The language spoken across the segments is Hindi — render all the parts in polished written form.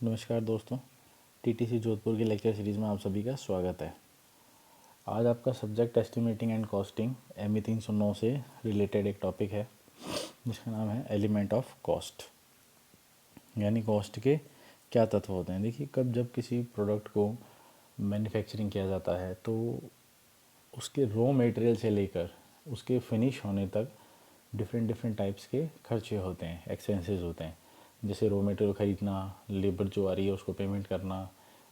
नमस्कार दोस्तों, टीटीसी जोधपुर की लेक्चर सीरीज़ में आप सभी का स्वागत है। आज आपका subject estimating and costing ME 309 से रिलेटेड एक टॉपिक है जिसका नाम है एलिमेंट ऑफ कॉस्ट, यानी कॉस्ट के क्या तत्व होते हैं। देखिए, कब जब किसी प्रोडक्ट को मैन्युफैक्चरिंग किया जाता है तो उसके रॉ मटेरियल से लेकर उसके फिनिश होने तक डिफरेंट डिफरेंट टाइप्स के खर्चे होते हैं, एक्सपेंसेस होते हैं। जैसे रॉ मटेरियल ख़रीदना, लेबर जो आ रही है उसको पेमेंट करना,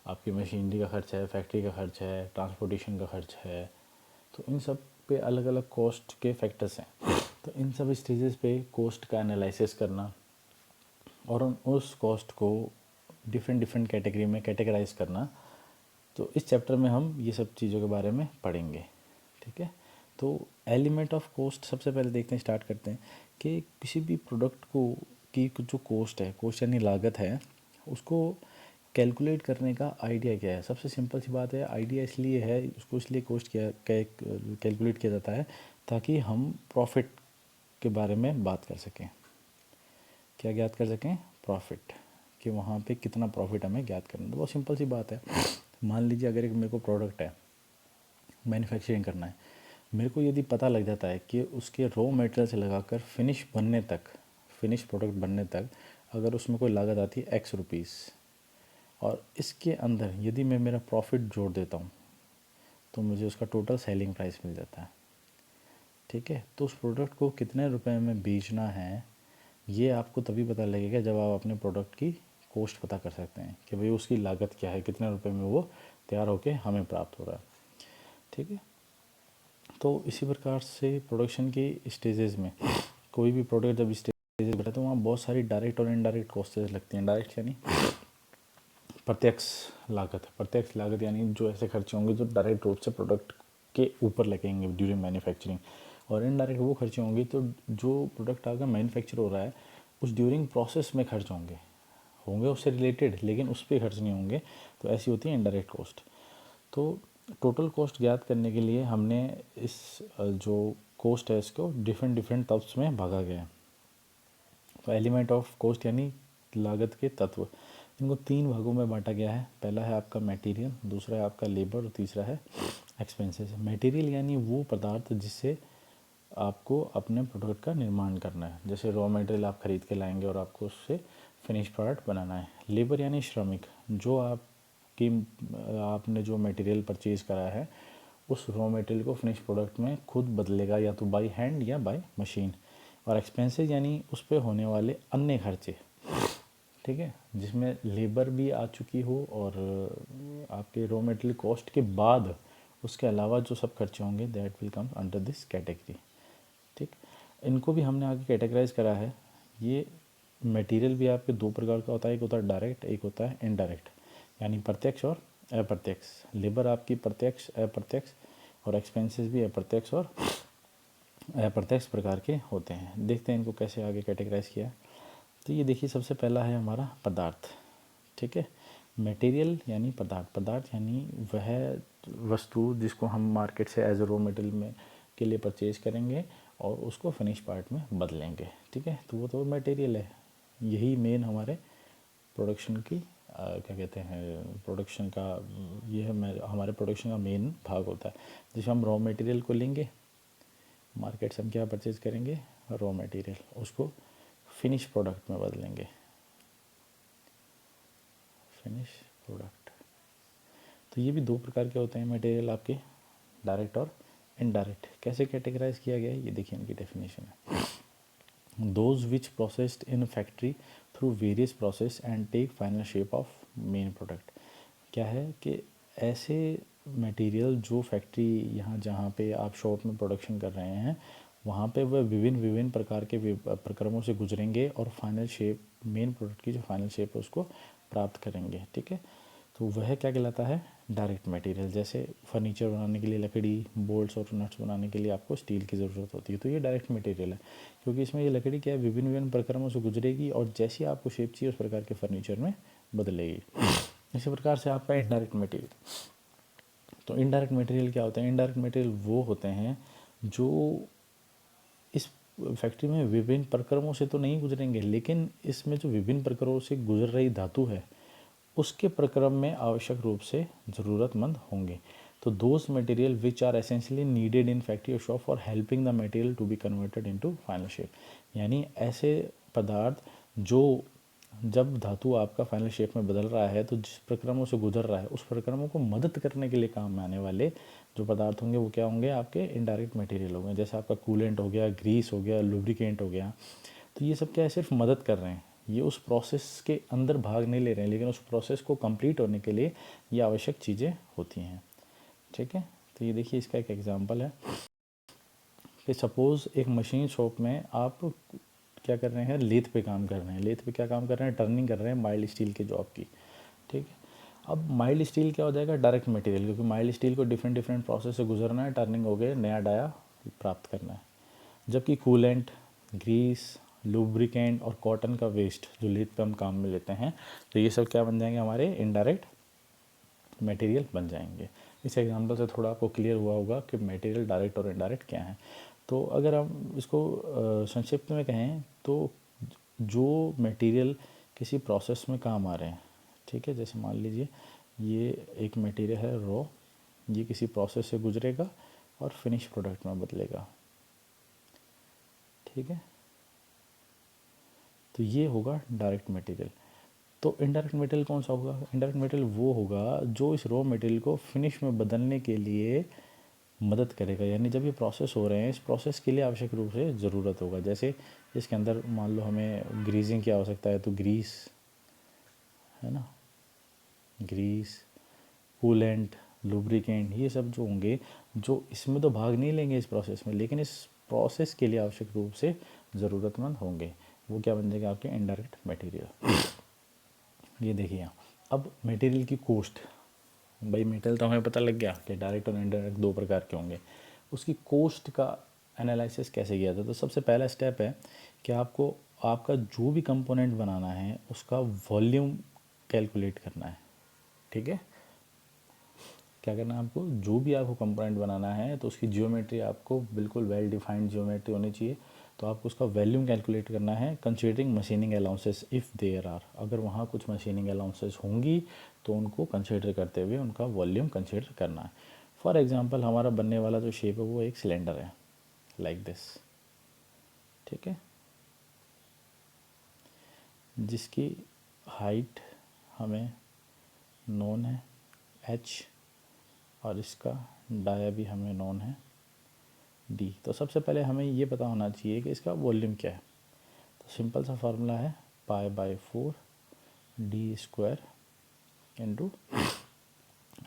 आपकी मशीनरी का खर्च है, फैक्ट्री का खर्च है, ट्रांसपोर्टेशन का खर्च है। तो इन सब पे अलग अलग कॉस्ट के फैक्टर्स हैं। तो इन सब स्टेजेस पे कॉस्ट का एनालिसिस करना और उस कॉस्ट को डिफरेंट डिफरेंट कैटेगरी में कैटेगराइज करना, तो इस चैप्टर में हम ये सब चीज़ों के बारे में पढ़ेंगे। ठीक है, तो एलिमेंट ऑफ कॉस्ट सबसे पहले देखते हैं, स्टार्ट करते हैं कि किसी भी प्रोडक्ट को की जो कॉस्ट है, कॉस्ट यानी लागत है, उसको कैलकुलेट करने का आइडिया क्या है। सबसे सिंपल सी बात है, आइडिया इसलिए है, उसको इसलिए कॉस्ट किया कैलकुलेट किया जाता है ताकि हम प्रॉफिट के बारे में बात कर सकें। क्या ज्ञात कर सकें? प्रॉफिट, कि वहाँ पे कितना प्रॉफिट हमें ज्ञात करना है। तो बहुत सिंपल सी बात है। मान लीजिए अगर एक मेरे को प्रोडक्ट है, मैन्युफैक्चरिंग करना है, मेरे को यदि पता लग जाता है कि उसके रॉ मटेरियल से लगाकर फिनिश बनने तक, फिनिश प्रोडक्ट बनने तक अगर उसमें कोई लागत आती है एक्स रुपीज़, और इसके अंदर यदि मैं मेरा प्रॉफिट जोड़ देता हूँ तो मुझे उसका टोटल सेलिंग प्राइस मिल जाता है। ठीक है, तो उस प्रोडक्ट को कितने रुपए में बेचना है ये आपको तभी पता लगेगा जब आप अपने प्रोडक्ट की कॉस्ट पता कर सकते हैं कि भाई उसकी लागत क्या है, कितने रुपए में वो तैयार होके हमें प्राप्त हो रहा है। ठीक है, तो इसी प्रकार से प्रोडक्शन की स्टेजेस में कोई भी प्रोडक्ट जब स्टेजेस बढ़ता है तो वहाँ बहुत सारी डायरेक्ट और इनडायरेक्ट कॉस्टेज लगती हैं। डायरेक्ट यानी प्रत्यक्ष लागत, प्रत्यक्ष लागत यानी जो ऐसे खर्चे होंगे जो डायरेक्ट रूप से प्रोडक्ट के ऊपर लगेंगे ड्यूरिंग मैन्युफैक्चरिंग, और इनडायरेक्ट वो खर्चे होंगे तो जो प्रोडक्ट आगे मैन्युफैक्चर हो रहा है उस ड्यूरिंग प्रोसेस में खर्च होंगे होंगे उससे रिलेटेड, लेकिन उस पर खर्च नहीं होंगे। तो ऐसी होती है इनडायरेक्ट कॉस्ट। तो टोटल कॉस्ट ज्ञात करने के लिए हमने इस जो कॉस्ट है इसको डिफरेंट डिफरेंट तत्व में भागा गया है। तो एलिमेंट ऑफ कॉस्ट यानी लागत के तत्व, इनको तीन भागों में बांटा गया है। पहला है आपका मटेरियल, दूसरा है आपका लेबर और तीसरा है एक्सपेंसेस। मटेरियल यानी वो पदार्थ जिससे आपको अपने प्रोडक्ट का निर्माण करना है। जैसे रॉ मटेरियल आप खरीद के लाएंगे और आपको उससे फिनिश प्रोडक्ट बनाना है। लेबर यानी श्रमिक, जो आपने जो मटेरियल परचेज करा है उस रॉ मटेरियल को फिनिश प्रोडक्ट में खुद बदलेगा, या तो बाय हैंड या बाय मशीन। और एक्सपेंसेस यानी उस पर होने वाले अन्य खर्चे, ठीक है, जिसमें लेबर भी आ चुकी हो और आपके रॉ मटेरियल कॉस्ट के बाद उसके अलावा जो सब खर्चे होंगे that will come under this category. ठीक, इनको भी हमने आगे कैटेगराइज करा है। ये मटेरियल भी आपके दो प्रकार का होता है, एक होता है डायरेक्ट, एक होता है इनडायरेक्ट, यानी प्रत्यक्ष और अप्रत्यक्ष। लेबर आपकी प्रत्यक्ष अप्रत्यक्ष, और एक्सपेंसेस भी अप्रत्यक्ष और अप्रत्यक्ष प्रकार के होते हैं। देखते हैं इनको कैसे आगे कैटेगराइज किया। तो ये देखिए, सबसे पहला है हमारा पदार्थ। ठीक है, मटेरियल यानी पदार्थ, पदार्थ यानी वह वस्तु जिसको हम मार्केट से एज ए रॉ मटेरियल में के लिए परचेज करेंगे और उसको फिनिश पार्ट में बदलेंगे। ठीक है, तो वो तो मटेरियल है। यही मेन हमारे प्रोडक्शन की क्या कहते हैं, प्रोडक्शन का ये है, हमारे प्रोडक्शन का मेन भाग होता है। जैसे हम रॉ मटेरियल को लेंगे मार्केट से, हम क्या परचेज करेंगे? रॉ मटेरियल, उसको फिनिश प्रोडक्ट में बदलेंगे, फिनिश प्रोडक्ट। तो ये भी दो प्रकार के होते हैं मटेरियल आपके, डायरेक्ट और इनडायरेक्ट। कैसे कैटेगराइज किया गया है ये देखिए, इनकी डेफिनेशन है। Those which processed in factory through various process and take final shape of main product. क्या है कि ऐसे मटेरियल जो फैक्ट्री यहाँ जहाँ पे आप शॉप में प्रोडक्शन कर रहे हैं वहाँ पे वह विभिन्न विभिन्न प्रकार के प्रक्रमों से गुजरेंगे और फाइनल शेप, मेन प्रोडक्ट की जो फाइनल शेप है उसको प्राप्त करेंगे। ठीक है, तो वह क्या कहलाता है? Direct material. जैसे फर्नीचर बनाने के लिए लकड़ी, बोल्ट्स और नट्स बनाने के लिए आपको स्टील की ज़रूरत होती है, तो ये डायरेक्ट मटेरियल है, क्योंकि इसमें ये लकड़ी क्या है, विभिन्न विभिन्न प्रक्रमों से गुजरेगी और जैसी आपको शेप चाहिए उस प्रकार के फर्नीचर में बदलेगी। इसी प्रकार से आपका इनडायरेक्ट मटेरियल। तो इनडायरेक्ट मटेरियल क्या होता है? इनडायरेक्ट मटेरियल वो होते हैं जो इस फैक्ट्री में विभिन्न प्रक्रमों से तो नहीं गुजरेंगे, लेकिन इसमें जो विभिन्न प्रकारों से गुजर रही धातु है उसके प्रक्रम में आवश्यक रूप से ज़रूरतमंद होंगे। तो those material which are essentially needed in factory और shop for helping the material to be converted into final shape, यानी ऐसे पदार्थ जो जब धातु आपका फाइनल शेप में बदल रहा है तो जिस प्रक्रमों से गुजर रहा है उस प्रक्रमों को मदद करने के लिए काम में आने वाले जो पदार्थ होंगे वो क्या होंगे, आपके इनडायरेक्ट मटेरियल होंगे। जैसे आपका कूलेंट हो गया, ग्रीस हो गया, लुब्रिकेंट हो गया, तो ये सब क्या है, सिर्फ मदद कर रहे हैं, ये उस प्रोसेस के अंदर भाग नहीं ले रहे हैं, लेकिन उस प्रोसेस को कंप्लीट होने के लिए ये आवश्यक चीज़ें होती हैं। ठीक है, तो ये देखिए इसका एक एग्जांपल है कि सपोज़ एक मशीन शॉप में आप क्या कर रहे हैं, लेथ पे काम कर रहे हैं। लेथ पे क्या काम कर रहे हैं, टर्निंग कर रहे हैं माइल्ड स्टील के जॉब की। ठीक है, अब माइल्ड स्टील क्या हो जाएगा, डायरेक्ट मटेरियल, क्योंकि माइल्ड स्टील को डिफरेंट डिफरेंट प्रोसेस से गुजरना है, टर्निंग हो गए, नया डाया प्राप्त करना है। जबकि कूलेंट, ग्रीस, लुब्रिकेंट और कॉटन का वेस्ट जो लेथ पे हम काम में लेते हैं, तो ये सब क्या बन जाएंगे, हमारे इनडायरेक्ट मटेरियल बन जाएंगे। इस एग्जांपल से थोड़ा आपको क्लियर हुआ होगा कि मटेरियल डायरेक्ट और इनडायरेक्ट क्या है। तो अगर हम इसको संक्षिप्त में कहें तो जो मटेरियल किसी प्रोसेस में काम आ रहे हैं, ठीक है, जैसे मान लीजिए ये एक मटेरियल है रॉ, ये किसी प्रोसेस से गुजरेगा और फिनिश प्रोडक्ट में बदलेगा। ठीक है, तो ये होगा डायरेक्ट मटेरियल। तो इनडायरेक्ट मटेरियल कौन सा होगा, इनडायरेक्ट मटेरियल वो होगा जो इस रॉ मटेरियल को फिनिश में बदलने के लिए मदद करेगा, यानी जब ये प्रोसेस हो रहे हैं इस प्रोसेस के लिए आवश्यक रूप से ज़रूरत होगा। जैसे इसके अंदर मान लो हमें ग्रीजिंग की आवश्यकता है, तो ग्रीस है ना, ग्रीस, कूलेंट, लुब्रिकेंट, ये सब जो होंगे जो इसमें तो भाग नहीं लेंगे इस प्रोसेस में, लेकिन इस प्रोसेस के लिए आवश्यक रूप से ज़रूरतमंद होंगे, वो क्या बन जाएगा, आपके इनडायरेक्ट मटेरियल। ये देखिए यहाँ अब मटेरियल की कॉस्ट, भाई मटेरियल तो हमें पता लग गया कि डायरेक्ट और इनडायरेक्ट दो प्रकार के होंगे। उसकी कॉस्ट का एनालिसिस कैसे किया जाता है, तो सबसे पहला स्टेप है कि आपको आपका जो भी कंपोनेंट बनाना है उसका वॉल्यूम कैलकुलेट करना है। ठीक है, क्या करना है आपको, जो भी आपको कंपोनेंट बनाना है तो उसकी जियोमेट्री आपको बिल्कुल वेल डिफाइंड जियोमेट्री होनी चाहिए। तो आपको उसका वॉल्यूम कैलकुलेट करना है considering machining allowances if there are, अगर वहाँ कुछ मशीनिंग अलाउंसेस होंगी तो उनको कंसीडर करते हुए उनका वॉल्यूम कंसीडर करना है। फॉर एग्जांपल हमारा बनने वाला जो शेप है वो एक सिलेंडर है लाइक दिस। ठीक है, जिसकी हाइट हमें नोन है h, और इसका डाया भी हमें नोन है d। तो सबसे पहले हमें ये पता होना चाहिए कि इसका वॉल्यूम क्या है। तो सिंपल सा फार्मूला है π/4 d² इंटू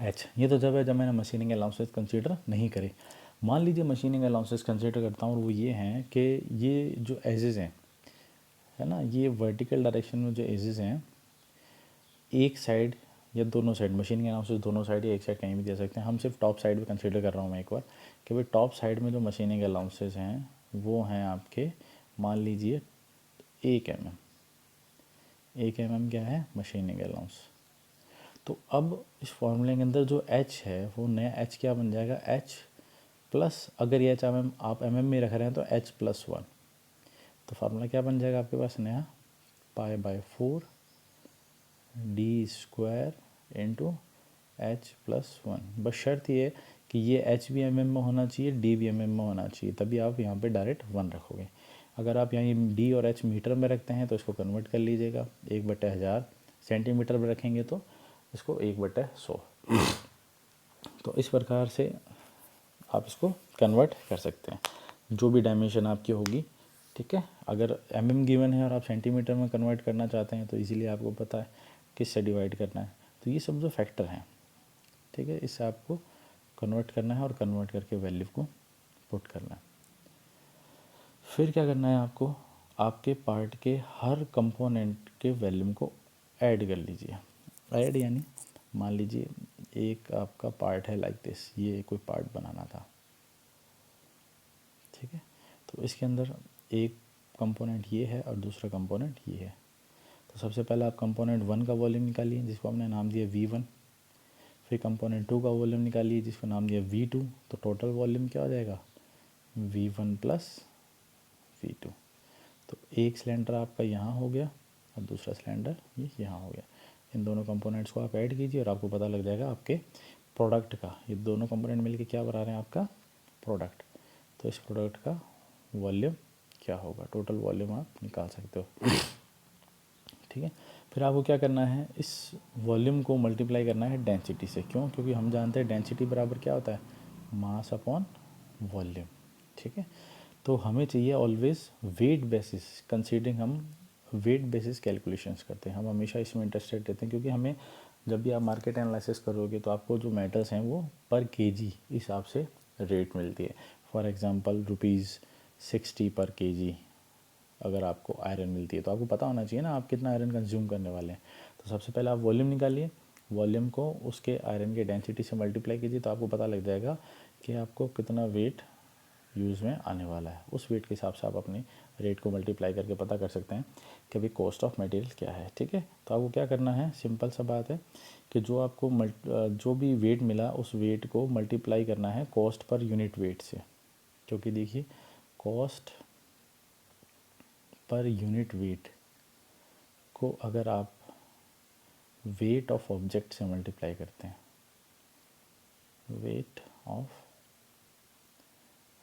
h। ये तो जब है जब मैंने मशीनिंग अलाउंसेस कंसीडर नहीं करे। मान लीजिए मशीनिंग अलाउंसेस कंसीडर करता हूँ और वो ये हैं कि ये जो एजेस हैं, है ना, ये वर्टिकल डायरेक्शन में जो एजेस हैं एक साइड या दोनों साइड, मशीनिंग अलाउंसेस दोनों साइड या एक साइड कहीं भी दे सकते हैं। हम सिर्फ टॉप साइड पे कंसीडर कर रहा हूँ मैं एक बार कि भाई टॉप साइड में जो मशीनिंग अलाउंसेस हैं वो हैं आपके, मान लीजिए 1 mm। 1 mm क्या है, मशीनिंग अलाउंस। तो अब इस फॉर्मूले के अंदर जो h है वो नया h क्या बन जाएगा, h प्लस, अगर ये h आप mm में रख रहे हैं तो h+1। तो फार्मूला क्या बन जाएगा आपके पास नया, π/4 d² इंटू h+1। बस शर्त ये कि ये h भी mm में होना चाहिए, d भी mm में होना चाहिए, तभी आप यहाँ पे डायरेक्ट 1 रखोगे। अगर आप यहाँ d और h मीटर में रखते हैं तो इसको कन्वर्ट कर लीजिएगा, 1/1000। सेंटीमीटर में रखेंगे तो इसको 1/100। तो इस प्रकार से आप इसको कन्वर्ट कर सकते हैं, जो भी डायमेंशन आपकी होगी। ठीक है, अगर mm गिवन है और आप सेंटीमीटर में कन्वर्ट करना चाहते हैं तो इजीली आपको पता है किससे डिवाइड करना है। तो ये सब जो फैक्टर हैं, ठीक है, इससे आपको कन्वर्ट करना है और कन्वर्ट करके वैल्यू को पुट करना है। फिर क्या करना है आपको, आपके पार्ट के हर कंपोनेंट के वैल्यूम को ऐड कर लीजिए। ऐड यानी मान लीजिए एक आपका पार्ट है लाइक दिस, ये कोई पार्ट बनाना था। ठीक है, तो इसके अंदर एक कंपोनेंट ये है और दूसरा कंपोनेंट ये है। तो सबसे पहले आप कंपोनेंट 1 का वॉल्यूम निकालिए जिसको हमने नाम दिया V1। फिर कंपोनेंट 2 का वॉल्यूम निकालिए जिसको नाम दिया V2। तो टोटल वॉल्यूम क्या हो जाएगा, V1 प्लस V2। तो एक सिलेंडर आपका यहाँ हो गया और दूसरा सिलेंडर ये यहाँ हो गया। इन दोनों कंपोनेंट्स को आप ऐड कीजिए और आपको पता लग जाएगा आपके प्रोडक्ट का, ये दोनों कंपोनेंट मिलके क्या बना रहे हैं, आपका प्रोडक्ट। तो इस प्रोडक्ट का वॉल्यूम क्या होगा, टोटल वॉल्यूम आप निकाल सकते हो। ठीक है, फिर आपको क्या करना है, इस वॉल्यूम को मल्टीप्लाई करना है डेंसिटी से। क्यों? क्योंकि हम जानते हैं डेंसिटी बराबर क्या होता है, मास अपॉन वॉल्यूम। ठीक है, तो हमें चाहिए ऑलवेज वेट बेसिस, कंसीडरिंग हम वेट बेसिस कैलकुलेशंस करते हैं, हम हमेशा इसमें इंटरेस्टेड रहते हैं, क्योंकि हमें जब भी आप मार्केट एनालिसिस करोगे तो आपको जो मेटल्स हैं वो पर केजी हिसाब से रेट मिलती है। फॉर एग्जांपल ₹60 पर केजी अगर आपको आयरन मिलती है, तो आपको पता होना चाहिए ना आप कितना आयरन कंज्यूम करने वाले हैं। तो सबसे पहले आप वॉल्यूम निकालिए, वॉल्यूम को उसके आयरन के डेंसिटी से मल्टीप्लाई कीजिए, तो आपको पता लग जाएगा कि आपको कितना वेट यूज़ में आने वाला है। उस वेट के हिसाब से आप अपने रेट को मल्टीप्लाई करके पता कर सकते हैं कि अभी कॉस्ट ऑफ मटेरियल क्या है। ठीक है, तो आपको क्या करना है, सिंपल सा बात है कि जो आपको जो भी वेट मिला उस वेट को मल्टीप्लाई करना है कॉस्ट पर यूनिट वेट से। क्योंकि देखिए कॉस्ट पर यूनिट वेट को अगर आप वेट ऑफ ऑब्जेक्ट से मल्टीप्लाई करते हैं, वेट ऑफ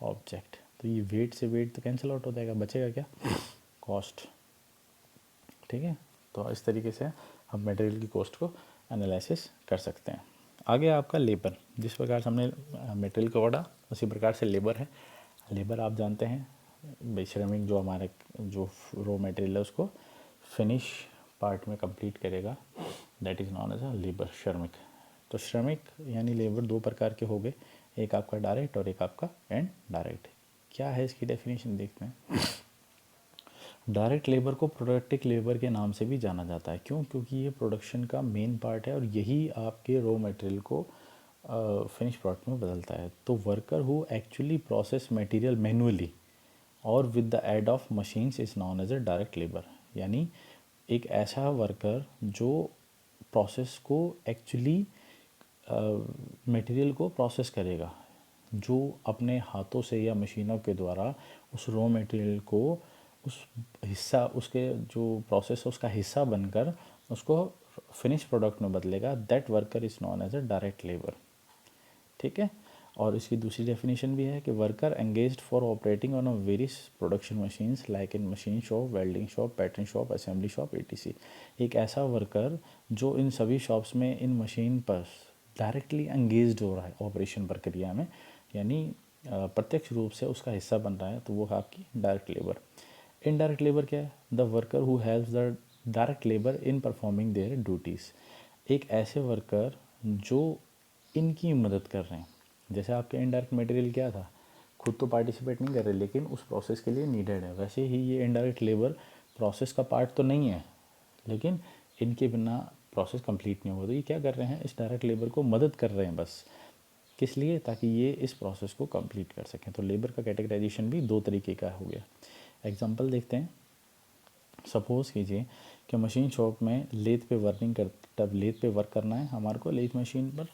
ऑब्जेक्ट, तो ये वेट से वेट तो कैंसिल आउट हो जाएगा, बचेगा क्या, कॉस्ट। ठीक है, तो इस तरीके से हम मटेरियल की कॉस्ट को एनालिसिस कर सकते हैं। आगे आपका लेबर, जिस प्रकार से हमने मटेरियल को पढ़ा उसी प्रकार से लेबर है। लेबर आप जानते हैं श्रमिक, जो हमारे जो रॉ मटेरियल है उसको फिनिश पार्ट में कंप्लीट करेगा, that is known as a labour, श्रमिक। तो श्रमिक यानी लेबर दो प्रकार के हो गए, एक आपका डायरेक्ट और एक आपका इनडायरेक्ट। क्या है इसकी डेफिनेशन देखते हैं। डायरेक्ट लेबर को प्रोडक्टिव लेबर के नाम से भी जाना जाता है। क्यों? क्योंकि ये प्रोडक्शन का मेन पार्ट है और यही आपके रॉ मटेरियल को फिनिश प्रोडक्ट में बदलता है। तो worker who actually process material manually और with the aid of machines is known as a direct labour. यानी एक ऐसा वर्कर जो प्रोसेस को एक्चुअली मटेरियल को प्रोसेस करेगा, जो अपने हाथों से या मशीनों के द्वारा उस रॉ मटेरियल को उस हिस्सा, उसके जो प्रोसेस है उसका हिस्सा बनकर उसको फिनिश प्रोडक्ट में बदलेगा, that worker is known as a direct labour. ठीक है, और इसकी दूसरी डेफिनेशन भी है कि worker engaged for operating on a various production machines like in machine shop, welding shop, pattern shop, assembly shop, etc. एक ऐसा वर्कर जो इन सभी शॉप्स में इन मशीन पर डायरेक्टली एंगेज्ड हो रहा है ऑपरेशन प्रक्रिया में, यानी प्रत्यक्ष रूप से उसका हिस्सा बन रहा है, तो वो है आपकी डायरेक्ट लेबर। इनडायरेक्ट लेबर क्या है? The worker who helps the direct labour in performing their duties. एक ऐसे वर्कर जो इनकी मदद कर रहे हैं। जैसे आपके इनडायरेक्ट मटेरियल क्या था, खुद तो पार्टिसिपेट नहीं कर रहे लेकिन उस प्रोसेस के लिए नीडेड है, वैसे ही ये इनडायरेक्ट लेबर प्रोसेस का पार्ट तो नहीं है लेकिन इनके बिना प्रोसेस कंप्लीट नहीं होगा। तो ये क्या कर रहे हैं, इस डायरेक्ट लेबर को मदद कर रहे हैं बस, किस लिए, ताकि ये इस प्रोसेस को कंप्लीट कर सकें। तो लेबर का कैटेगराइजेशन भी दो तरीके का हो गया। एग्जांपल देखते हैं। सपोज़ कीजिए कि मशीन शॉप में लेथ पे वर्किंग कर, तब लेथ पे वर्क करना है हमारे को, लेथ मशीन पर,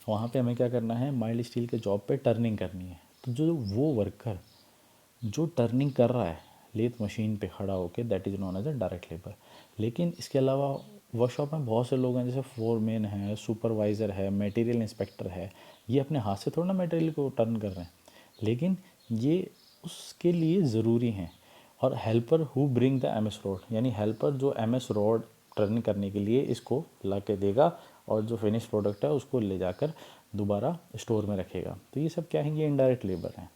वहाँ पे हमें क्या करना है, माइल्ड स्टील के जॉब पे टर्निंग करनी है। तो जो वो वर्कर जो टर्निंग कर रहा है लेथ मशीन पे खड़ा होकर, that is known as a direct labour. लेकिन इसके अलावा वर्कशॉप में बहुत से लोग हैं, जैसे फोरमैन है, सुपरवाइज़र है, मटेरियल इंस्पेक्टर है, ये अपने हाथ से थोड़ा ना मटेरियल को टर्न कर रहे हैं, लेकिन ये उसके लिए ज़रूरी हैं। और helper who bring the MS road, यानी हेल्पर जो एमएस रोड टर्न करने के लिए इसको ला के देगा और जो फिनिश प्रोडक्ट है उसको ले जाकर दोबारा स्टोर में रखेगा। तो ये सब क्या है, ये इनडायरेक्ट लेबर हैं।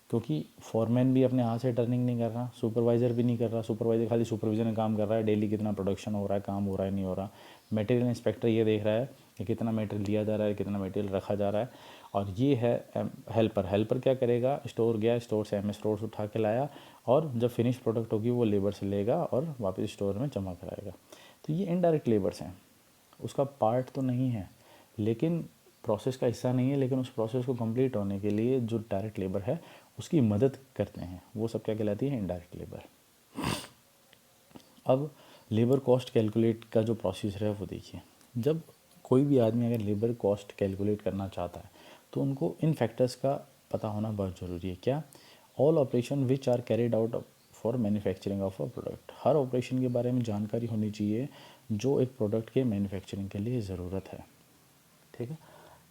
क्योंकि फॉरमैन भी अपने हाथ से टर्निंग नहीं कर रहा, सुपरवाइज़र भी नहीं कर रहा, सुपरवाइज़र खाली सुपरविजन का काम कर रहा है, डेली कितना प्रोडक्शन हो रहा है, काम हो रहा है नहीं हो रहा। मटेरियल इंस्पेक्टर ये देख रहा है कि कितना मटेरियल दिया जा रहा है, कितना मटेरियल रखा जा रहा है। और ये है हेल्पर। हेल्पर क्या करेगा, स्टोर गया, स्टोर से एमएस स्टोर से उठा के लाया और जब फिनिश प्रोडक्ट होगी वो लेबर से लेगा और वापस स्टोर में जमा कराएगा। तो ये इनडायरेक्ट लेबर्स हैं, उसका पार्ट तो नहीं है लेकिन प्रोसेस का हिस्सा नहीं है, लेकिन उस प्रोसेस को कंप्लीट होने के लिए जो डायरेक्ट लेबर है उसकी मदद करते हैं, वो सब क्या कहलाती है, इनडायरेक्ट लेबर। अब लेबर कॉस्ट कैलकुलेट का जो प्रोसीजर है वो देखिए। जब कोई भी आदमी अगर लेबर कॉस्ट कैलकुलेट करना चाहता है तो उनको इन फैक्टर्स का पता होना बहुत ज़रूरी है। क्या? All operation which are carried out for manufacturing of a product. हर ऑपरेशन के बारे में जानकारी होनी चाहिए जो एक प्रोडक्ट के मैन्युफैक्चरिंग के लिए ज़रूरत है। ठीक है,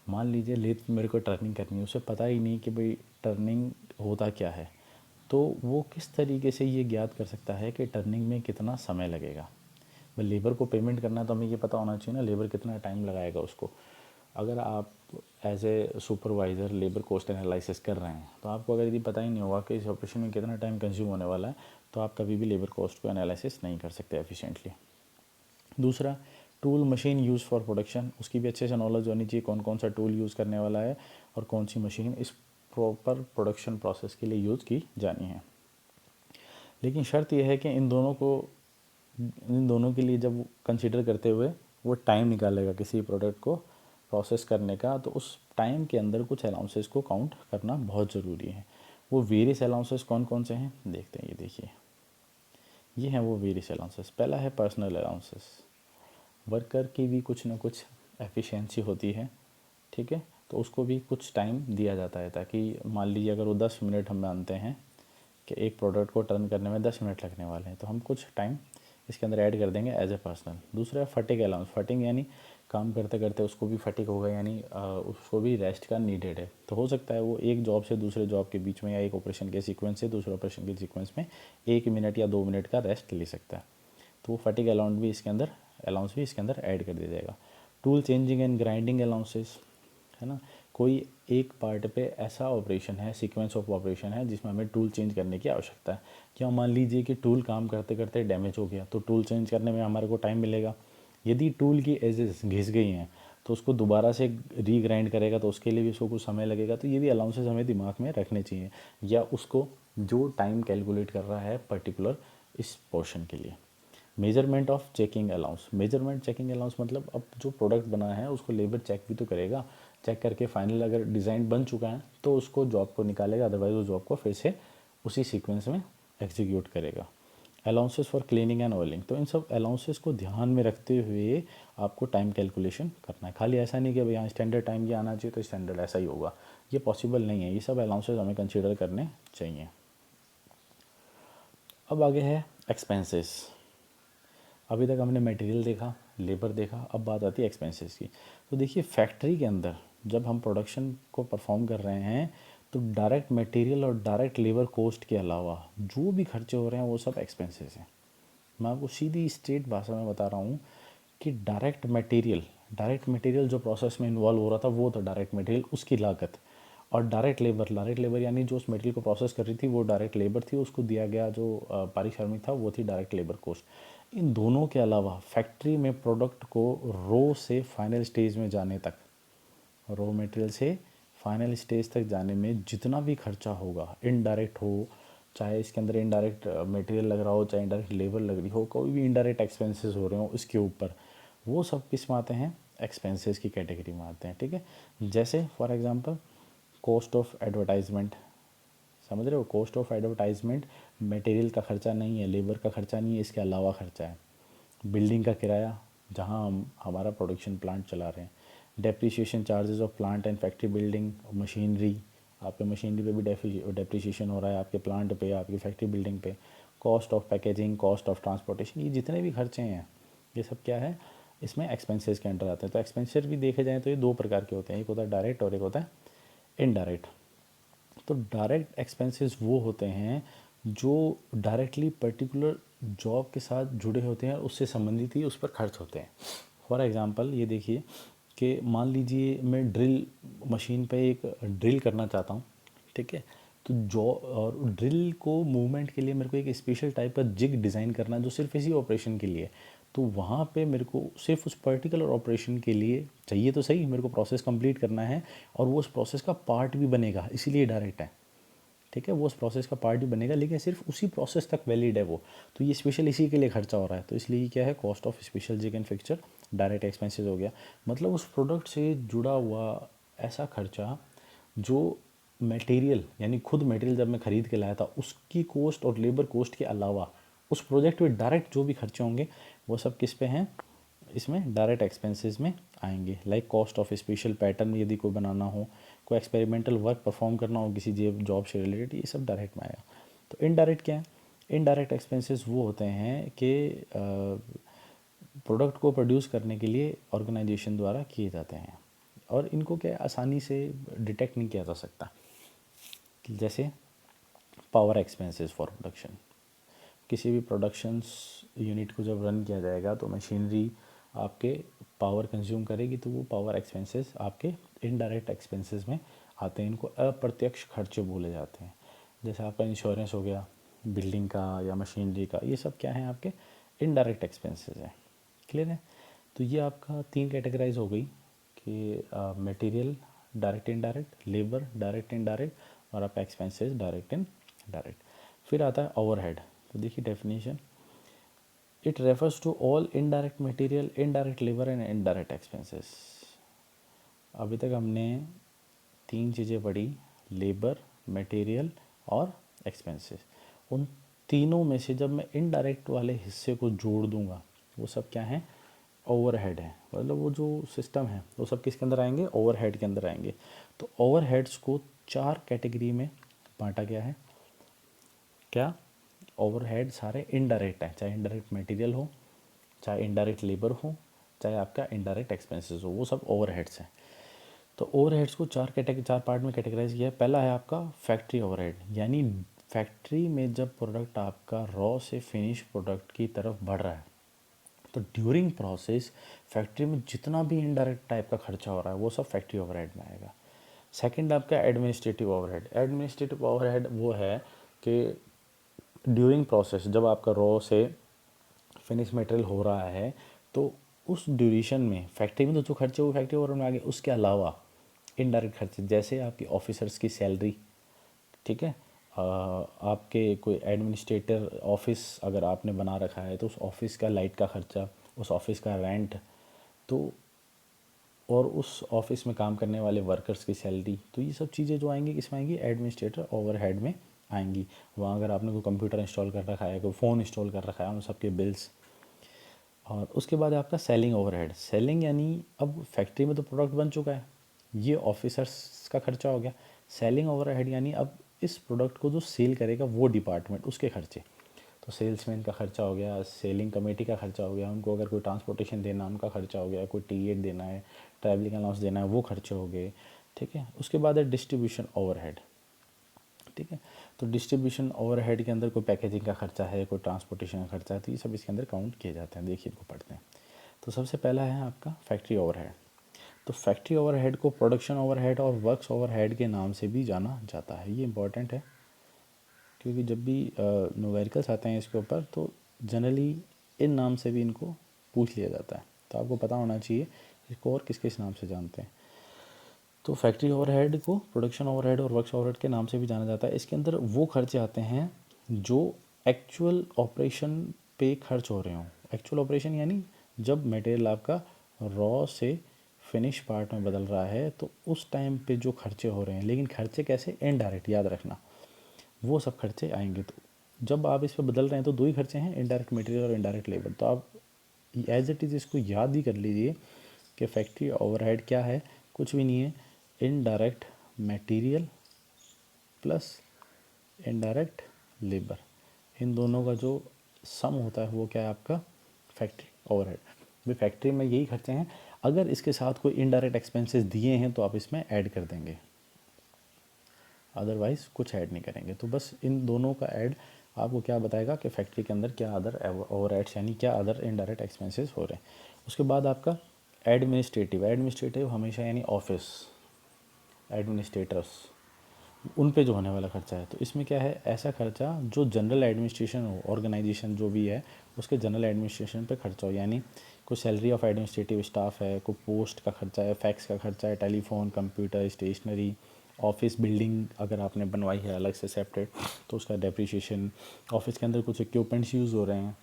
मान लीजिए लेथ में मेरे को टर्निंग करनी है, उसे पता ही नहीं कि भाई टर्निंग होता क्या है, तो वो किस तरीके से ये ज्ञात कर सकता है कि टर्निंग में कितना समय लगेगा। भाई लेबर को पेमेंट करना है तो हमें ये पता होना चाहिए ना लेबर कितना टाइम लगाएगा उसको। अगर आप as a supervisor labour cost analysis कर रहे हैं तो आपको अगर यदि पता ही नहीं होगा कि इस ऑपरेशन में कितना टाइम कंज्यूम होने वाला है तो आप कभी भी लेबर कॉस्ट को एनालिसिस नहीं कर सकते एफिशिएंटली। दूसरा, tool machine use for production, उसकी भी अच्छे से नॉलेज होनी चाहिए कौन कौन सा टूल यूज़ करने वाला है और कौन सी मशीन इस प्रॉपर प्रोडक्शन प्रोसेस के लिए यूज़ की जानी है। लेकिन शर्त यह है कि इन दोनों के लिए जब कंसिडर करते हुए वो टाइम निकालेगा किसी प्रोडक्ट को प्रोसेस करने का, तो उस टाइम के अंदर कुछ अलाउंसेस को काउंट करना बहुत ज़रूरी है। वो वेरियस अलाउंसेस कौन कौन से हैं देखते हैं। ये देखिए, ये हैं वो वेरियस अलाउंसेस। पहला है पर्सनल अलाउंसेस। वर्कर की भी कुछ ना कुछ एफिशिएंसी होती है, ठीक है, तो उसको भी कुछ टाइम दिया जाता है ताकि मान लीजिए अगर वो 10 मिनट हम मानते हैं कि एक प्रोडक्ट को टर्न करने में 10 मिनट लगने वाले हैं, तो हम कुछ टाइम इसके अंदर ऐड कर देंगे एज ए पर्सनल। दूसरा है फटिग अलाउंस। फटिग यानी काम करते करते उसको भी फटिग होगा, यानी उसको भी रेस्ट का नीडेड है। तो हो सकता है वो एक जॉब से दूसरे जॉब के बीच में या एक ऑपरेशन के सीक्वेंस से दूसरे ऑपरेशन के सीक्वेंस में 1 मिनट या 2 मिनट का रेस्ट ले सकता है, तो वो फटिग अलाउंस भी इसके अंदर ऐड कर दिया जाएगा। Tool changing and grinding allowances, है ना, कोई एक पार्ट पे ऐसा ऑपरेशन है, सीक्वेंस ऑफ ऑपरेशन है जिसमें हमें टूल चेंज करने की आवश्यकता है। क्या मान लीजिए कि टूल काम करते करते डैमेज हो गया, तो टूल चेंज करने में हमारे को टाइम मिलेगा। यदि टूल की एजेस घिस गई हैं तो उसको दोबारा से रीग्राइंड करेगा तो उसके लिए भी उसको कुछ समय लगेगा। तो ये भी अलाउंसेस हमें दिमाग में रखने चाहिए, या उसको जो टाइम कैलकुलेट कर रहा है पर्टिकुलर इस पोर्शन के लिए। Measurement of checking allowance. Measurement checking allowance मतलब अब जो प्रोडक्ट बना है उसको लेबर चेक भी तो करेगा। चेक करके फाइनल अगर डिज़ाइन बन चुका है तो उसको जॉब को निकालेगा, अदरवाइज वो जॉब को फिर से उसी सीक्वेंस में एग्जीक्यूट करेगा। Allowances for cleaning and oiling, तो इन सब अलाउंसेस को ध्यान में रखते हुए आपको टाइम कैलकुलेशन करना है। खाली ऐसा नहीं कि भाई यहाँ स्टैंडर्ड टाइम ये आना चाहिए तो स्टैंडर्ड ऐसा ही होगा, ये पॉसिबल नहीं है। ये सब अलाउंसेस हमें कंसिडर करने चाहिए। अब आगे है एक्सपेंसेस। अभी तक हमने मटेरियल देखा, लेबर देखा, अब बात आती है एक्सपेंसेस की। तो देखिए फैक्ट्री के अंदर जब हम प्रोडक्शन को परफॉर्म कर रहे हैं तो डायरेक्ट मटेरियल और डायरेक्ट लेबर कॉस्ट के अलावा जो भी खर्चे हो रहे हैं वो सब एक्सपेंसेस हैं। मैं आपको सीधी स्ट्रेट भाषा में बता रहा हूँ कि डायरेक्ट मटेरियल जो प्रोसेस में इन्वॉल्व हो रहा था वो था डायरेक्ट मटेरियल, उसकी लागत। और डायरेक्ट लेबर यानी जो उस मटेरियल को प्रोसेस कर रही थी वो डायरेक्ट लेबर थी, उसको दिया गया जो पारिश्रमिक था वो थी डायरेक्ट लेबर कॉस्ट। इन दोनों के अलावा फैक्ट्री में प्रोडक्ट को रो से फाइनल स्टेज में जाने तक, रॉ मटेरियल से फाइनल स्टेज तक जाने में जितना भी खर्चा होगा, इनडायरेक्ट हो, चाहे इसके अंदर इनडायरेक्ट मटेरियल लग रहा हो, चाहे इनडायरेक्ट लेबर लग रही हो, कोई भी इनडायरेक्ट एक्सपेंसेस हो रहे हो इसके ऊपर, वो सब किस में आते हैं, एक्सपेंसेस की कैटेगरी में आते हैं। ठीक है, जैसे for example cost of advertisement, समझ रहे हो, कॉस्ट ऑफ एडवर्टाइजमेंट मटेरियल का खर्चा नहीं है, लेबर का खर्चा नहीं है, इसके अलावा खर्चा है। बिल्डिंग का किराया जहाँ हम हमारा प्रोडक्शन प्लांट चला रहे हैं, depreciation charges of plant and factory building, machinery, आपके मशीनरी पे भी डेप्रिसिएशन हो रहा है, आपके प्लांट पे, आपकी फैक्ट्री बिल्डिंग पे। Cost of packaging, cost of transportation, ये जितने भी खर्चे हैं ये सब क्या है, इसमें एक्सपेंसेस के अंडर आते हैं। तो एक्सपेंसेस भी देखे जाएँ तो ये दो प्रकार के होते हैं, एक होता है डायरेक्ट और एक होता है इनडायरेक्ट। तो डायरेक्ट एक्सपेंसेस वो होते हैं जो डायरेक्टली पर्टिकुलर जॉब के साथ जुड़े होते हैं, उससे संबंधित ही उस पर खर्च होते हैं। फॉर एग्जांपल ये देखिए कि मान लीजिए मैं ड्रिल मशीन पे एक ड्रिल करना चाहता हूँ, ठीक है, तो जो और ड्रिल को मूवमेंट के लिए मेरे को एक स्पेशल टाइप का जिग डिज़ाइन करना है जो सिर्फ इसी ऑपरेशन के लिए, तो वहाँ पे मेरे को सिर्फ उस पर्टिकुलर ऑपरेशन के लिए चाहिए तो सही, मेरे को प्रोसेस कंप्लीट करना है और वो उस प्रोसेस का पार्ट भी बनेगा, इसीलिए डायरेक्ट है। ठीक है, वो उस प्रोसेस का पार्ट भी बनेगा लेकिन सिर्फ उसी प्रोसेस तक वैलिड है वो, तो ये स्पेशल इसी के लिए खर्चा हो रहा है। तो इसलिए क्या है, cost of special jig and fixture direct expenses हो गया। मतलब उस प्रोडक्ट से जुड़ा हुआ ऐसा खर्चा जो मटेरियल, यानी खुद मटेरियल जब मैं ख़रीद के लाया था उसकी कॉस्ट और लेबर कॉस्ट के अलावा उस प्रोजेक्ट में डायरेक्ट जो भी खर्चे होंगे वो सब किस पे हैं, इसमें डायरेक्ट एक्सपेंसेस में आएंगे। Like cost of special pattern यदि कोई बनाना हो, कोई एक्सपेरिमेंटल वर्क परफॉर्म करना हो किसी जॉब से रिलेटेड, ये सब डायरेक्ट में आएगा। तो इनडायरेक्ट क्या है, इनडायरेक्ट एक्सपेंसेस वो होते हैं कि प्रोडक्ट को प्रोड्यूस करने के लिए ऑर्गेनाइजेशन द्वारा किए जाते हैं और इनको क्या आसानी से डिटेक्ट नहीं किया जा सकता। जैसे पावर एक्सपेंसेस फॉर प्रोडक्शन, किसी भी प्रोडक्शंस यूनिट को जब रन किया जाएगा तो मशीनरी आपके पावर कंज्यूम करेगी, तो वो पावर एक्सपेंसेस आपके इनडायरेक्ट एक्सपेंसेस में आते हैं। इनको अप्रत्यक्ष खर्चे बोले जाते हैं। जैसे आपका इंश्योरेंस हो गया बिल्डिंग का या मशीनरी का, ये सब क्या है आपके इनडायरेक्ट एक्सपेंसेस हैं। क्लियर है? तो ये आपका 3 कैटेगराइज हो गई कि material direct indirect, labour direct indirect और आपका एक्सपेंसेस डायरेक्ट इनडायरेक्ट। फिर आता है ओवरहेड। तो देखिए definition, it refers to all indirect material, indirect labour and indirect expenses. अभी तक हमने 3 चीज़ें पढ़ी, लेबर, मटेरियल और एक्सपेंसेस। उन तीनों में से जब मैं इनडायरेक्ट वाले हिस्से को जोड़ दूंगा, वो सब क्या है, ओवरहेड है। मतलब वो जो सिस्टम है वो सब किसके अंदर आएंगे, ओवरहेड के अंदर आएंगे। तो ओवरहेड्स को 4 कैटेगरी में बांटा गया है। क्या? ओवरहेड सारे इनडायरेक्ट हैं, चाहे इनडायरेक्ट मटेरियल हो, चाहे इनडायरेक्ट लेबर हो, चाहे आपका इनडायरेक्ट एक्सपेंसेस हो, वो सब ओवरहेड्स हैं। तो ओवरहेड्स को 4 पार्ट में कैटेगराइज किया है। पहला है आपका फैक्ट्री ओवरहेड, यानी फैक्ट्री में जब प्रोडक्ट आपका रॉ से फिनिश प्रोडक्ट की तरफ बढ़ रहा है तो ड्यूरिंग प्रोसेस फैक्ट्री में जितना भी इनडायरेक्ट टाइप का खर्चा हो रहा है वो सब फैक्ट्री ओवरहेड में आएगा। सेकंड आपका एडमिनिस्ट्रेटिव ओवरहेड। एडमिनिस्ट्रेटिव ओवरहेड वो है कि ड्यूरिंग प्रोसेस जब आपका रॉ से फिनिश मटेरियल हो रहा है तो उस ड्यूरेशन में फैक्ट्री में तो जो खर्चे वो फैक्ट्री ओवरहेड में आ गए, उसके अलावा इनडायरेक्ट खर्चे जैसे आपकी ऑफिसर्स की सैलरी, ठीक है, आपके कोई एडमिनिस्ट्रेटर ऑफिस अगर आपने बना रखा है तो उस ऑफिस का लाइट का खर्चा, उस ऑफिस का रेंट, तो और उस ऑफिस में काम करने वाले वर्कर्स की सैलरी, तो ये सब चीज़ें जो आएंगी किसमें आएंगी, एडमिनिस्ट्रेटर ओवरहेड में आएंगी। वहाँ अगर आपने कोई कंप्यूटर इंस्टॉल कर रखा है, कोई फ़ोन इंस्टॉल कर रखा है, उन सब के बिल्स। और उसके बाद आपका सेलिंग ओवरहेड। सेलिंग यानी अब फैक्ट्री में तो प्रोडक्ट बन चुका है, ये ऑफिसर्स का खर्चा हो गया। सेलिंग ओवरहेड यानी अब इस प्रोडक्ट को जो सेल करेगा वो डिपार्टमेंट, उसके खर्चे। तो सेल्समैन का खर्चा हो गया, सेलिंग कमेटी का खर्चा हो गया, उनको अगर कोई ट्रांसपोर्टेशन देना उनका खर्चा हो गया, कोई टी8 देना है, ट्रैवलिंग अलाउंस देना है, वो खर्चे हो गए। ठीक है, उसके बाद है डिस्ट्रीब्यूशन ओवरहेड। ठीक है, तो डिस्ट्रीब्यूशन ओवरहेड के अंदर कोई पैकेजिंग का खर्चा है, कोई ट्रांसपोर्टेशन का खर्चा है, तो ये सब इसके अंदर काउंट किए जाते हैं। देखिए इनको पढ़ते हैं। तो सबसे पहला है आपका फैक्ट्री ओवरहेड। तो फैक्ट्री ओवरहेड को प्रोडक्शन ओवरहेड और वर्क्स ओवरहेड के नाम से भी जाना जाता है। ये इंपॉर्टेंट है क्योंकि जब भी न्यूमेरिकल्स आते हैं इसके ऊपर तो जनरली इन नाम से भी इनको पूछ लिया जाता है, तो आपको पता होना चाहिए इसको और किस किस नाम से जानते हैं। तो फैक्ट्री ओवरहेड को प्रोडक्शन ओवरहेड और वर्क्स ओवरहेड के नाम से भी जाना जाता है। इसके अंदर वो खर्चे आते हैं जो एक्चुअल ऑपरेशन पे खर्च हो रहे हों। एक्चुअल ऑपरेशन यानी जब मटेरियल आपका रॉ से फिनिश पार्ट में बदल रहा है तो उस टाइम पे जो खर्चे हो रहे हैं, लेकिन खर्चे कैसे, इनडायरेक्ट, याद रखना, वो सब खर्चे आएंगे। तो जब आप इस पर बदल रहे हैं तो 2 ही खर्चे हैं, इनडायरेक्ट मटेरियल और इनडायरेक्ट लेबर। तो आप एज इट इज़ इसको याद ही कर लीजिए कि फैक्ट्री ओवरहेड क्या है, कुछ भी नहीं है, indirect material plus indirect labour, इन दोनों का जो सम होता है वो क्या है आपका फैक्ट्री ओवरहेड। भाई फैक्ट्री में यही खर्चे हैं, अगर इसके साथ कोई इनडायरेक्ट एक्सपेंसेस दिए हैं तो आप इसमें ऐड कर देंगे, अदरवाइज़ कुछ ऐड नहीं करेंगे। तो बस इन दोनों का ऐड आपको क्या बताएगा कि फैक्ट्री के अंदर क्या अदर ओवरहेड्स यानी क्या अदर इनडायरेक्ट एक्सपेंसेस हो रहे हैं। उसके बाद आपका एडमिनिस्ट्रेटिव। एडमिनिस्ट्रेटिव हमेशा यानी ऑफिस एडमिनिस्ट्रेटर्स, उन पे जो होने वाला खर्चा है। तो इसमें क्या है, ऐसा खर्चा जो जनरल एडमिनिस्ट्रेशन हो, ऑर्गेनाइजेशन जो भी है उसके जनरल एडमिनिस्ट्रेशन पे खर्चा हो, यानी कोई सैलरी ऑफ एडमिनिस्ट्रेटिव स्टाफ है, कोई पोस्ट का खर्चा है, फैक्स का खर्चा है, telephone, computer, stationery, office building अगर आपने बनवाई है अलग से सेपरेट तो उसका डेप्रिसिएशन, ऑफिस के अंदर कुछ इक्विपमेंट्स यूज़ हो रहे हैं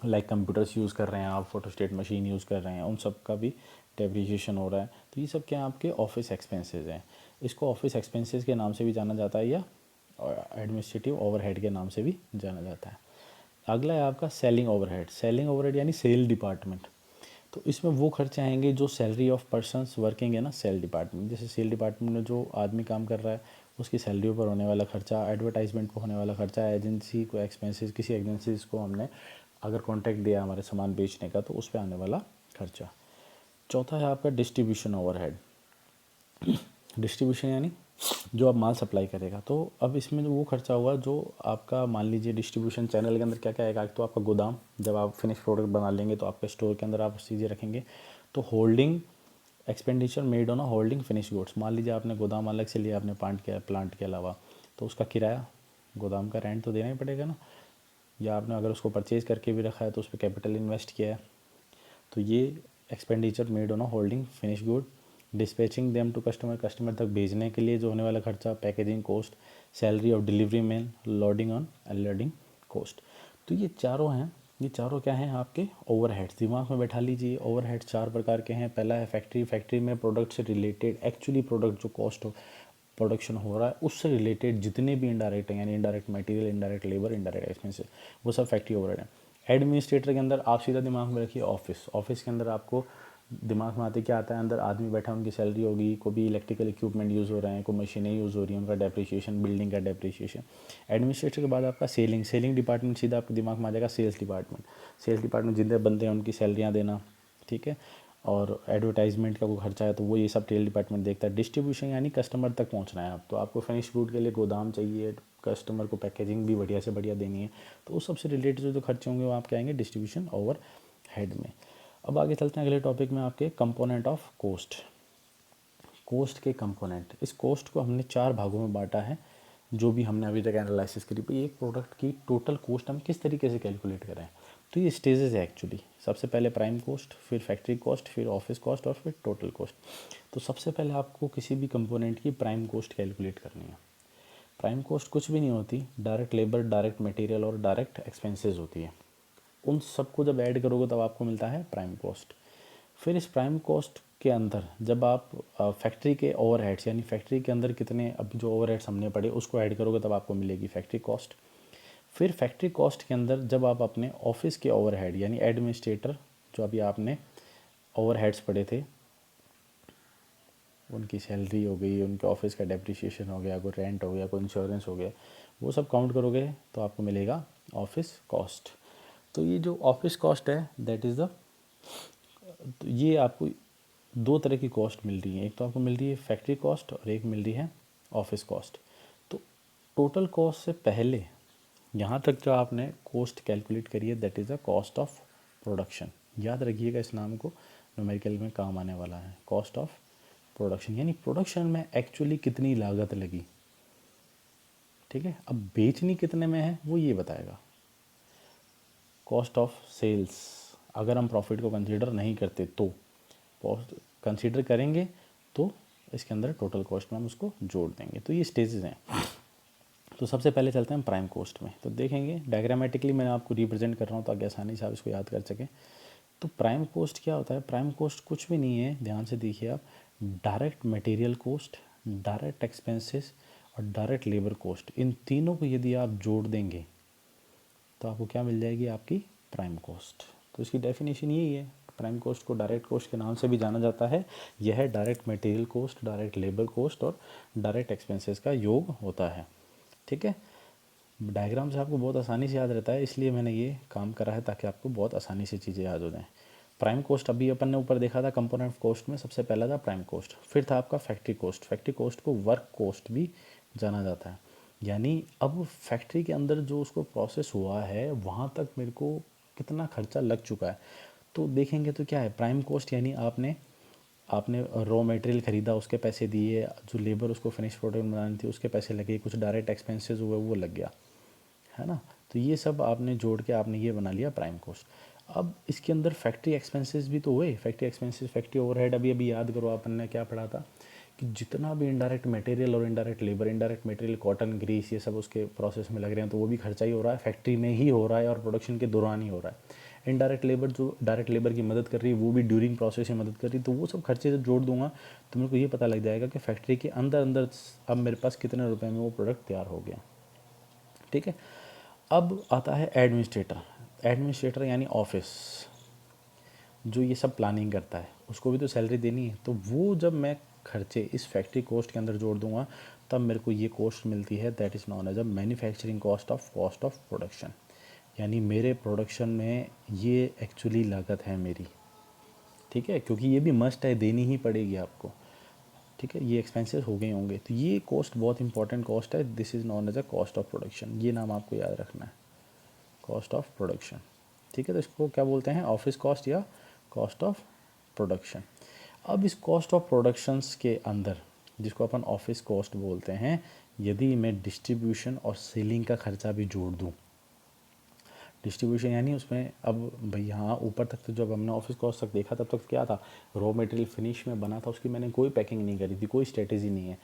लाइक कंप्यूटर्स यूज़ कर रहे हैं आप, फोटोस्टेट मशीन यूज़ कर रहे हैं, उन सब का भी डेप्रिसिएशन हो रहा है। तो ये सब क्या आपके ऑफिस एक्सपेंसेस हैं। इसको ऑफिस एक्सपेंसेस के नाम से भी जाना जाता है या एडमिनिस्ट्रेटिव ओवरहेड के नाम से भी जाना जाता है। अगला है आपका सेलिंग ओवरहेड। सेलिंग ओवरहेड यानी सेल डिपार्टमेंट। तो इसमें वो खर्चे आएंगे जो सैलरी ऑफ पर्सनस वर्किंग है ना सेल डिपार्टमेंट, जैसे सेल डिपार्टमेंट में जो आदमी काम कर रहा है उसकी सैलरी पर होने वाला खर्चा, एडवर्टाइजमेंट पर होने वाला खर्चा, एजेंसी को एक्सपेंसेस, किसी एजेंसीज को हमने अगर कॉन्ट्रैक्ट दिया हमारे सामान बेचने का तो उस पर आने वाला खर्चा। चौथा है आपका डिस्ट्रीब्यूशन ओवरहेड। डिस्ट्रीब्यूशन यानी जो आप माल सप्लाई करेगा। तो अब इसमें जो वो खर्चा हुआ जो आपका, मान लीजिए डिस्ट्रीब्यूशन चैनल के अंदर क्या क्या आएगा, तो आपका गोदाम, जब आप फिनिश प्रोडक्ट बना लेंगे तो आपके स्टोर के अंदर आप चीज़ें रखेंगे। तो holding expenditure made on a holding finish goods, मान लीजिए आपने गोदाम अलग से लिया अपने प्लांट के अलावा, तो उसका किराया, गोदाम का रेंट तो देना ही पड़ेगा ना। या आपने अगर उसको परचेज़ करके भी रखा है तो उस पर कैपिटल इन्वेस्ट किया है, तो ये expenditure made on a holding finish good. Dispatching them to customer, customer तक भेजने के लिए जो होने वाला खर्चा, packaging cost, salary of delivery man, loading on unloading cost. तो ये चारों हैं, ये चारों क्या हैं आपके ओवरहेड्स। दिमाग में बैठा लीजिए, ओवरहेड 4 प्रकार के हैं। पहला है फैक्ट्री, फैक्ट्री में प्रोडक्ट से रिलेटेड एक्चुअली प्रोडक्ट जो कॉस्ट प्रोडक्शन हो रहा है उससे रिलेटेड जितने भी इनडायरेक्ट हैं, यानी indirect material, indirect labour, indirect expenses, वो सब फैक्ट्री ओवरहेड है। एडमिनिस्ट्रेटर के अंदर आप सीधा दिमाग में रखिए ऑफिस। ऑफिस के अंदर आपको दिमाग में आते क्या आता है, अंदर आदमी बैठा, उनकी सैलरी होगी, कोई भी इलेक्ट्रिकल इक्विपमेंट यूज़ हो रहे हैं, कोई मशीनें यूज़ हो रही हैं, उनका डेप्रिसिएशन, बिल्डिंग का डेप्रिसिएशन। एडमिनिस्ट्रेटर के बाद आपका सेलिंग, सेलिंग डिपार्टमेंट सीधा आपके दिमाग में आ जाएगा सेल्स डिपार्टमेंट। सेल्स डिपार्टमेंट जितने बंदे हैं उनकी सैलरियाँ देना, ठीक है। और एडवर्टाइजमेंट का कोई खर्चा है तो वो ये सब टेल डिपार्टमेंट देखता है। डिस्ट्रीब्यूशन यानी कस्टमर तक पहुंचना है आप, तो आपको फिनिश गुड के लिए गोदाम चाहिए, कस्टमर को पैकेजिंग भी बढ़िया से बढ़िया देनी है, तो उस सबसे रिलेटेड जो खर्चे होंगे वो आप क्या आएंगे डिस्ट्रीब्यूशन ओवर हेड में। अब आगे चलते हैं अगले टॉपिक में, आपके कंपोनेंट ऑफ कॉस्ट। कॉस्ट के कंपोनेंट, इस कॉस्ट को हमने 4 भागों में बांटा है जो भी हमने अभी तक एनालिसिस करी। भाई एक प्रोडक्ट की टोटल कॉस्ट हम किस तरीके से कैलकुलेट करें, तो ये स्टेजेस है एक्चुअली। सबसे पहले प्राइम कॉस्ट, फिर फैक्ट्री कॉस्ट, फिर ऑफिस कॉस्ट और फिर टोटल कॉस्ट। तो सबसे पहले आपको किसी भी कंपोनेंट की प्राइम कॉस्ट कैलकुलेट करनी है। प्राइम कॉस्ट कुछ भी नहीं होती, डायरेक्ट लेबर, डायरेक्ट मटेरियल और डायरेक्ट एक्सपेंसेस होती है। उन सबको जब ऐड करोगे तब आपको मिलता है प्राइम कॉस्ट। फिर इस प्राइम कॉस्ट के अंदर जब आप फैक्ट्री के ओवरहेड्स, यानी फैक्ट्री के अंदर कितने अभी जो ओवरहेड्स हमने पढ़े उसको ऐड करोगे तब आपको मिलेगी फैक्ट्री कॉस्ट। फिर फैक्ट्री कॉस्ट के अंदर जब आप अपने ऑफिस के ओवरहेड, यानी एडमिनिस्ट्रेटर जो अभी आपने ओवरहेड्स पढ़े थे, उनकी सैलरी हो गई, उनके ऑफिस का डेप्रिसिएशन हो गया, कोई रेंट हो गया, कोई इंश्योरेंस हो गया, वो सब काउंट करोगे तो आपको मिलेगा ऑफिस कॉस्ट। तो ये जो ऑफिस कॉस्ट है दैट इज़ द, तो ये आपको 2 तरह की कॉस्ट मिल रही है, एक तो आपको मिल रही है फैक्ट्री कॉस्ट और एक मिल रही है ऑफिस कॉस्ट। तो टोटल कॉस्ट से पहले यहाँ तक जो आपने कॉस्ट कैलकुलेट करी है that is the cost of production. याद रखिएगा इस नाम को, न्यूमेरिकल में काम आने वाला है। कॉस्ट ऑफ प्रोडक्शन यानी प्रोडक्शन में एक्चुअली कितनी लागत लगी, ठीक है। अब बेचनी कितने में है वो ये बताएगा। कॉस्ट ऑफ सेल्स, अगर हम प्रॉफिट को कंसीडर नहीं करते तो, कंसीडर करेंगे तो इसके अंदर टोटल कॉस्ट में हम उसको जोड़ देंगे। तो ये स्टेजेस हैं। तो सबसे पहले चलते हैं प्राइम कॉस्ट में। तो देखेंगे डायग्रामेटिकली मैं आपको रिप्रेजेंट कर रहा हूँ ताकि आसानी से आप इसको याद कर सकें। तो प्राइम कॉस्ट क्या होता है, प्राइम कॉस्ट कुछ भी नहीं है, ध्यान से देखिए आप, direct material cost, direct expenses और डायरेक्ट लेबर कॉस्ट, इन तीनों को यदि आप जोड़ देंगे तो आपको क्या मिल जाएगी, आपकी प्राइम कॉस्ट। तो इसकी डेफिनेशन यही है, प्राइम कॉस्ट को डायरेक्ट कॉस्ट के नाम से भी जाना जाता है। यह है direct material cost, direct labour cost और डायरेक्ट एक्सपेंसेस का योग होता है, ठीक है। डायग्राम से आपको बहुत आसानी से याद रहता है, इसलिए मैंने ये काम करा है ताकि आपको बहुत आसानी से चीज़ें याद हो जाएँ। प्राइम कॉस्ट अभी अपन ने ऊपर देखा था कंपोनेंट ऑफ कॉस्ट में, सबसे पहला था प्राइम कॉस्ट, फिर था आपका फैक्ट्री कॉस्ट। फैक्ट्री कॉस्ट को वर्क कॉस्ट भी जाना जाता है, यानी अब फैक्ट्री के अंदर जो उसको प्रोसेस हुआ है वहाँ तक मेरे को कितना खर्चा लग चुका है। तो देखेंगे तो क्या है प्राइम कॉस्ट, यानी आपने आपने रॉ मटेरियल ख़रीदा उसके पैसे दिए, जो लेबर उसको फिनिश प्रोडक्ट बनानी थी उसके पैसे लगे, कुछ डायरेक्ट एक्सपेंसेस हुए वो लग गया, है ना। तो ये सब आपने जोड़ के आपने ये बना लिया प्राइम कॉस्ट। अब इसके अंदर फैक्ट्री एक्सपेंसेस भी तो हुए, फैक्ट्री एक्सपेंसेस, फैक्ट्री ओवरहेड। अभी अभी याद करो अपन ने क्या पढ़ा था कि जितना भी इनडायरेक्ट मटेरियल और indirect labour, indirect material cotton, grease, ये सब उसके प्रोसेस में लग रहे हैं तो वो भी खर्चा ही हो रहा है, फैक्ट्री में ही हो रहा है और प्रोडक्शन के दौरान ही हो रहा है। इनडायरेक्ट लेबर जो डायरेक्ट लेबर की मदद कर रही है वो भी ड्यूरिंग प्रोसेस में मदद कर रही है। तो वो सब खर्चे जब जोड़ दूंगा तो मेरे को ये पता लग जाएगा कि फैक्ट्री के अंदर अंदर अब मेरे पास कितने रुपए में वो प्रोडक्ट तैयार हो गया, ठीक है। अब आता है एडमिनिस्ट्रेटर। एडमिनिस्ट्रेटर यानी ऑफिस, जो ये सब प्लानिंग करता है, उसको भी तो सैलरी देनी है। तो वो जब मैं खर्चे इस फैक्ट्री कॉस्ट के अंदर जोड़ दूंगा तब मेरे को ये कॉस्ट मिलती है, that is known as a manufacturing cost of production. यानी मेरे प्रोडक्शन में ये एक्चुअली लागत है मेरी, ठीक है, क्योंकि ये भी मस्ट है, देनी ही पड़ेगी आपको, ठीक है, ये एक्सपेंसेस हो गए होंगे। तो ये कॉस्ट बहुत इंपॉर्टेंट कॉस्ट है, this is known as a cost of production, ये नाम आपको याद रखना है, कॉस्ट ऑफ प्रोडक्शन, ठीक है। तो इसको क्या बोलते हैं, ऑफिस कॉस्ट या कॉस्ट ऑफ प्रोडक्शन। अब इस कॉस्ट ऑफ प्रोडक्शंस के अंदर, जिसको अपन ऑफिस कॉस्ट बोलते हैं, यदि मैं डिस्ट्रीब्यूशन और सेलिंग का खर्चा भी जोड़ दूँ, डिस्ट्रीब्यूशन यानी उसमें अब भाई हाँ ऊपर तक तो जब हमने ऑफिस कॉस्ट तक देखा तब तक क्या था, रॉ मटेरियल फिनिश में बना था, उसकी मैंने कोई पैकिंग नहीं करी थी, कोई स्ट्रेटेजी नहीं है,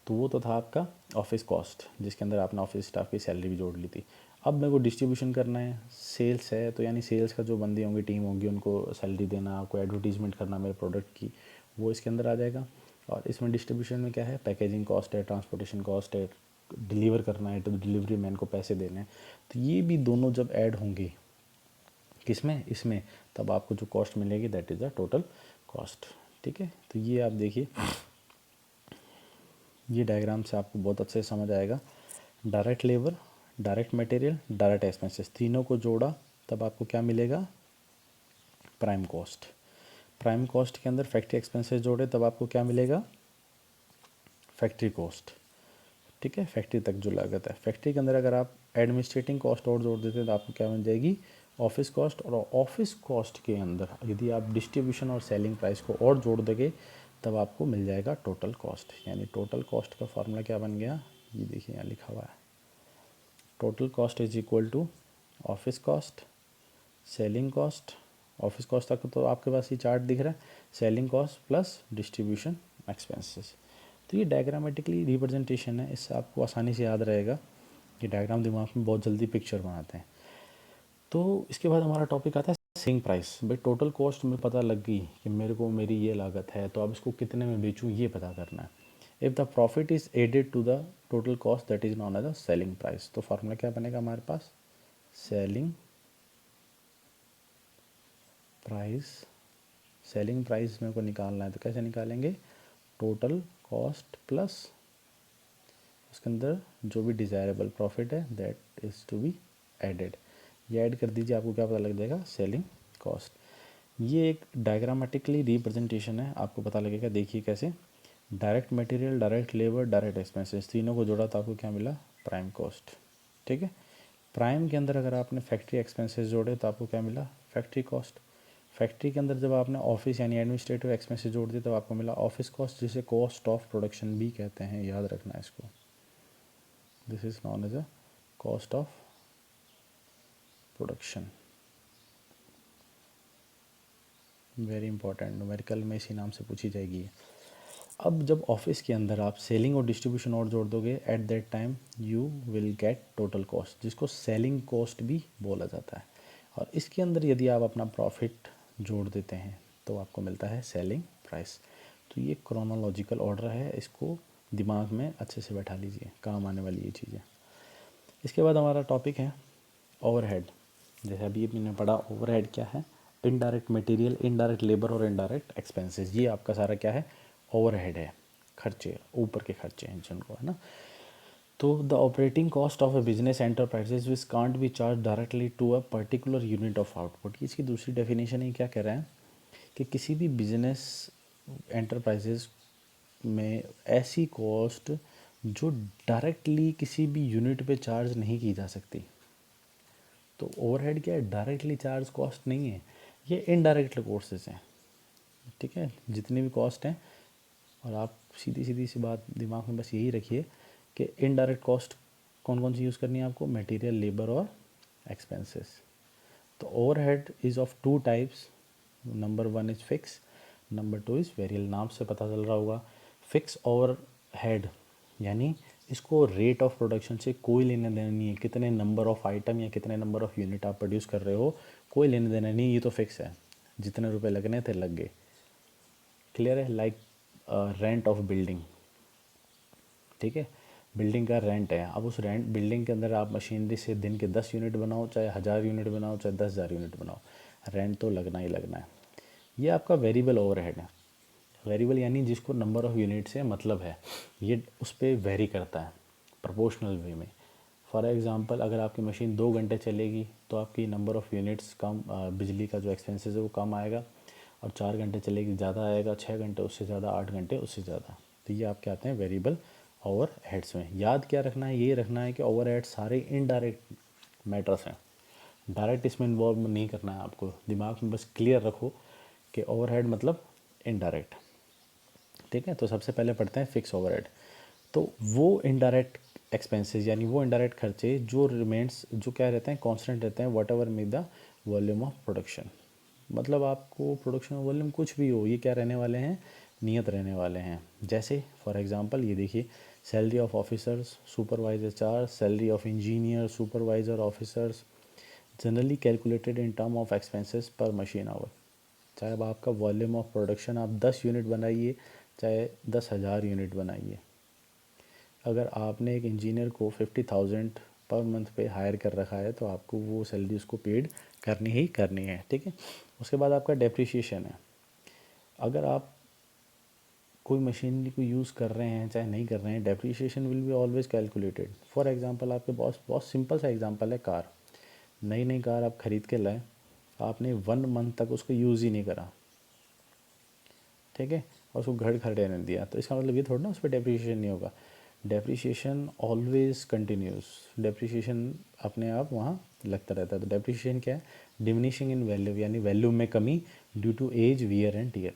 तो वो तो था आपका ऑफिस कॉस्ट, जिसके अंदर आपने ऑफिस स्टाफ की सैलरी भी जोड़ ली थी। अब मेरे को डिस्ट्रीब्यूशन करना है, सेल्स है, तो यानी सेल्स का जो बंदे होंगे, टीम होगी, उनको सैलरी देना, आपको एडवर्टीजमेंट करना मेरे प्रोडक्ट की, वो इसके अंदर आ जाएगा। और इसमें डिस्ट्रीब्यूशन में क्या है, पैकेजिंग कॉस्ट है, ट्रांसपोर्टेशन कॉस्ट है, डिलीवर करना है तो डिलीवरी मैन को पैसे देने हैं, तो ये भी दोनों जब ऐड होंगे किसमें, इसमें, तब आपको जो कॉस्ट मिलेगी that is the total cost, ठीक है। तो ये आप देखिए, ये डायग्राम से आपको बहुत अच्छे से समझ आएगा। Direct labour, direct material, direct expenses, तीनों को जोड़ा तब आपको क्या मिलेगा, प्राइम कॉस्ट। प्राइम कॉस्ट के अंदर फैक्ट्री एक्सपेंसेस जोड़े तब आपको क्या मिलेगा, फैक्ट्री कॉस्ट, ठीक है, फैक्ट्री तक जो लागत है। फैक्ट्री के अंदर अगर आप एडमिनिस्ट्रेटिंग कॉस्ट और जोड़ देते हैं तो आपको क्या मिल जाएगी, ऑफिस कॉस्ट। और ऑफिस कॉस्ट के अंदर यदि आप डिस्ट्रीब्यूशन और सेलिंग प्राइस को और जोड़ देंगे तब आपको मिल जाएगा टोटल कॉस्ट। यानी टोटल कॉस्ट का फॉर्मूला क्या बन गया, ये देखिए यहाँ लिखा हुआ है, total cost is equal to office cost, selling cost, office cost तक तो आपके पास ये चार्ट दिख रहा है, selling cost plus distribution expenses. तो ये डायग्रामेटिकली रिप्रेजेंटेशन है, इससे आपको आसानी से याद रहेगा, ये डायग्राम दिमाग में बहुत जल्दी पिक्चर बनाते हैं। तो इसके बाद हमारा टॉपिक आता है सेलिंग प्राइस। भाई टोटल कॉस्ट में पता लग गई कि मेरे को मेरी ये लागत है, तो अब इसको कितने में बेचूँ ये पता करना है। If the profit is added to the total cost that is known as the selling price. तो फार्मूला क्या बनेगा हमारे पास, सेलिंग प्राइस, सेलिंग प्राइस मेरे को निकालना है तो कैसे निकालेंगे, टोटल कॉस्ट प्लस उसके अंदर जो भी डिज़ायरेबल प्रॉफिट है that is to be added, ये ऐड कर दीजिए, आपको क्या पता लग जाएगा, सेलिंग कॉस्ट। ये एक डायग्रामेटिकली रिप्रेजेंटेशन है, आपको पता लगेगा, देखिए कैसे, direct material, direct labour, direct expenses, तीनों को जोड़ा तो आपको क्या मिला, प्राइम कॉस्ट, ठीक है। प्राइम के अंदर अगर आपने फैक्ट्री एक्सपेंसेस जोड़े तो आपको क्या मिला, फैक्ट्री कॉस्ट। फैक्ट्री के अंदर जब आपने ऑफिस यानी एडमिनिस्ट्रेटिव एक्सपेंसेस जोड़ दिए तब आपको मिला ऑफिस कॉस्ट, जिसे कॉस्ट ऑफ प्रोडक्शन भी कहते हैं, याद रखना है इसको, this is known as a cost of production, very important, numerical में इसी नाम से पूछी जाएगी। अब जब ऑफिस के अंदर आप सेलिंग और डिस्ट्रीब्यूशन और जोड़ दोगे at that time you will get total cost, जिसको सेलिंग कॉस्ट भी बोला जाता है। और इसके अंदर यदि आप अपना प्रॉफिट जोड़ देते हैं तो आपको मिलता है सेलिंग प्राइस। तो ये क्रोनोलॉजिकल ऑर्डर है, इसको दिमाग में अच्छे से बैठा लीजिए, काम आने वाली ये चीज़ें। इसके बाद हमारा टॉपिक है ओवरहेड। जैसे अभी मैंने पढ़ा, ओवरहेड क्या है, इनडायरेक्ट मटेरियल, इनडायरेक्ट लेबर और इनडायरेक्ट एक्सपेंसेस, ये आपका सारा क्या है, ओवरहेड है, खर्चे, ऊपर के खर्चे हैं जिनको, है ना। तो the operating cost of a business enterprises which can't be charge directly to a particular unit of output. इसकी दूसरी डेफिनेशन ही क्या कह रहा है कि किसी भी बिजनेस एंटरप्राइजेज में ऐसी कॉस्ट जो डायरेक्टली किसी भी यूनिट पे चार्ज नहीं की जा सकती। तो ओवरहेड क्या है, डायरेक्टली चार्ज कॉस्ट नहीं है, ये इनडायरेक्ट कोर्सेज हैं, ठीक है, जितनी भी कॉस्ट हैं। और आप सीधी सीधी सी बात दिमाग में बस यही रखिए कि इनडायरेक्ट कॉस्ट कौन कौन सी यूज़ करनी है आपको, मटेरियल, लेबर और एक्सपेंसेस। तो overhead is of two types, number one is fix, number two is variable. नाम से पता चल रहा होगा, फिक्स ओवरहेड यानी इसको रेट ऑफ प्रोडक्शन से कोई लेना देना नहीं है, कितने नंबर ऑफ आइटम या कितने नंबर ऑफ यूनिट आप प्रोड्यूस कर रहे हो, कोई लेना देना नहीं, ये तो फिक्स है, जितने रुपए लगने थे लग गए, क्लियर है। लाइक रेंट ऑफ बिल्डिंग, ठीक है, बिल्डिंग का रेंट है, अब उस रेंट बिल्डिंग के अंदर आप मशीनरी से दिन के 10 यूनिट बनाओ, चाहे 1000 यूनिट बनाओ, चाहे 10,000 यूनिट बनाओ, रेंट तो लगना ही लगना है। ये आपका वेरिएबल ओवरहेड है। वेरिएबल यानी जिसको नंबर ऑफ़ यूनिट से मतलब है, ये उस पर वेरी करता है प्रोपोर्शनल वे में। फॉर एग्ज़ाम्पल अगर आपकी मशीन 2 घंटे चलेगी तो आपकी नंबर ऑफ़ यूनिट्स कम, बिजली का जो एक्सपेंसेस है वो कम आएगा, और 4 घंटे चलेगी ज़्यादा आएगा, 6 घंटे उससे ज़्यादा, 8 घंटे उससे ज़्यादा। तो ये आपके आते हैं वेरिएबल ओवर हेड्स में। याद क्या रखना है, ये रखना है कि ओवर हेड सारे इनडायरेक्ट मैटर्स हैं, डायरेक्ट इसमें इन्वॉल्व नहीं करना है आपको। दिमाग में बस क्लियर रखो कि ओवरहेड मतलब इनडायरेक्ट। ठीक है, तो सबसे पहले पढ़ते हैं फिक्स ओवरहेड। तो वो इनडायरेक्ट एक्सपेंसेस यानी वो इनडायरेक्ट खर्चे जो रिमेंट्स, जो क्या रहते हैं, कांस्टेंट रहते हैं, what ever may the volume of production. मतलब आपको प्रोडक्शन वॉल्यूम कुछ भी हो, ये क्या रहने वाले हैं, नियत रहने वाले हैं। जैसे फॉर एग्जांपल ये देखिए, salary of officers, supervisor charge, salary of engineer, supervisor, officers, generally calculated in term of expenses पर मशीन आवर। चाहे अब आपका वॉल्यूम ऑफ प्रोडक्शन आप 10 यूनिट बनाइए, चाहे 10,000 यूनिट बनाइए, अगर आपने एक इंजीनियर को 50,000 पर मंथ पे हायर कर रखा है तो आपको वो सैलरी उसको पेड करनी ही करनी है। ठीक है, उसके बाद आपका डेप्रिसिएशन है। अगर आप कोई मशीनरी को यूज़ कर रहे हैं चाहे नहीं कर रहे हैं, depreciation will be always calculated. For example आपके पास बहुत सिंपल सा एग्जांपल है, कार, नई नई कार आप ख़रीद के लाए, आपने 1 मंथ तक उसको यूज़ ही नहीं करा, ठीक है, और उसको घर खड़े रहने दिया, तो इसका मतलब ये थोड़ा ना उस पर डेप्रिसिएशन नहीं होगा। डेप्रिसिएशन ऑलवेज कंटिन्यूस, डेप्रिसिएशन अपने आप वहाँ लगता रहता है। तो डेप्रिसिएशन क्या है, डिमिनिशिंग इन वैल्यू, यानी वैल्यू में कमी due to age, wear and tear.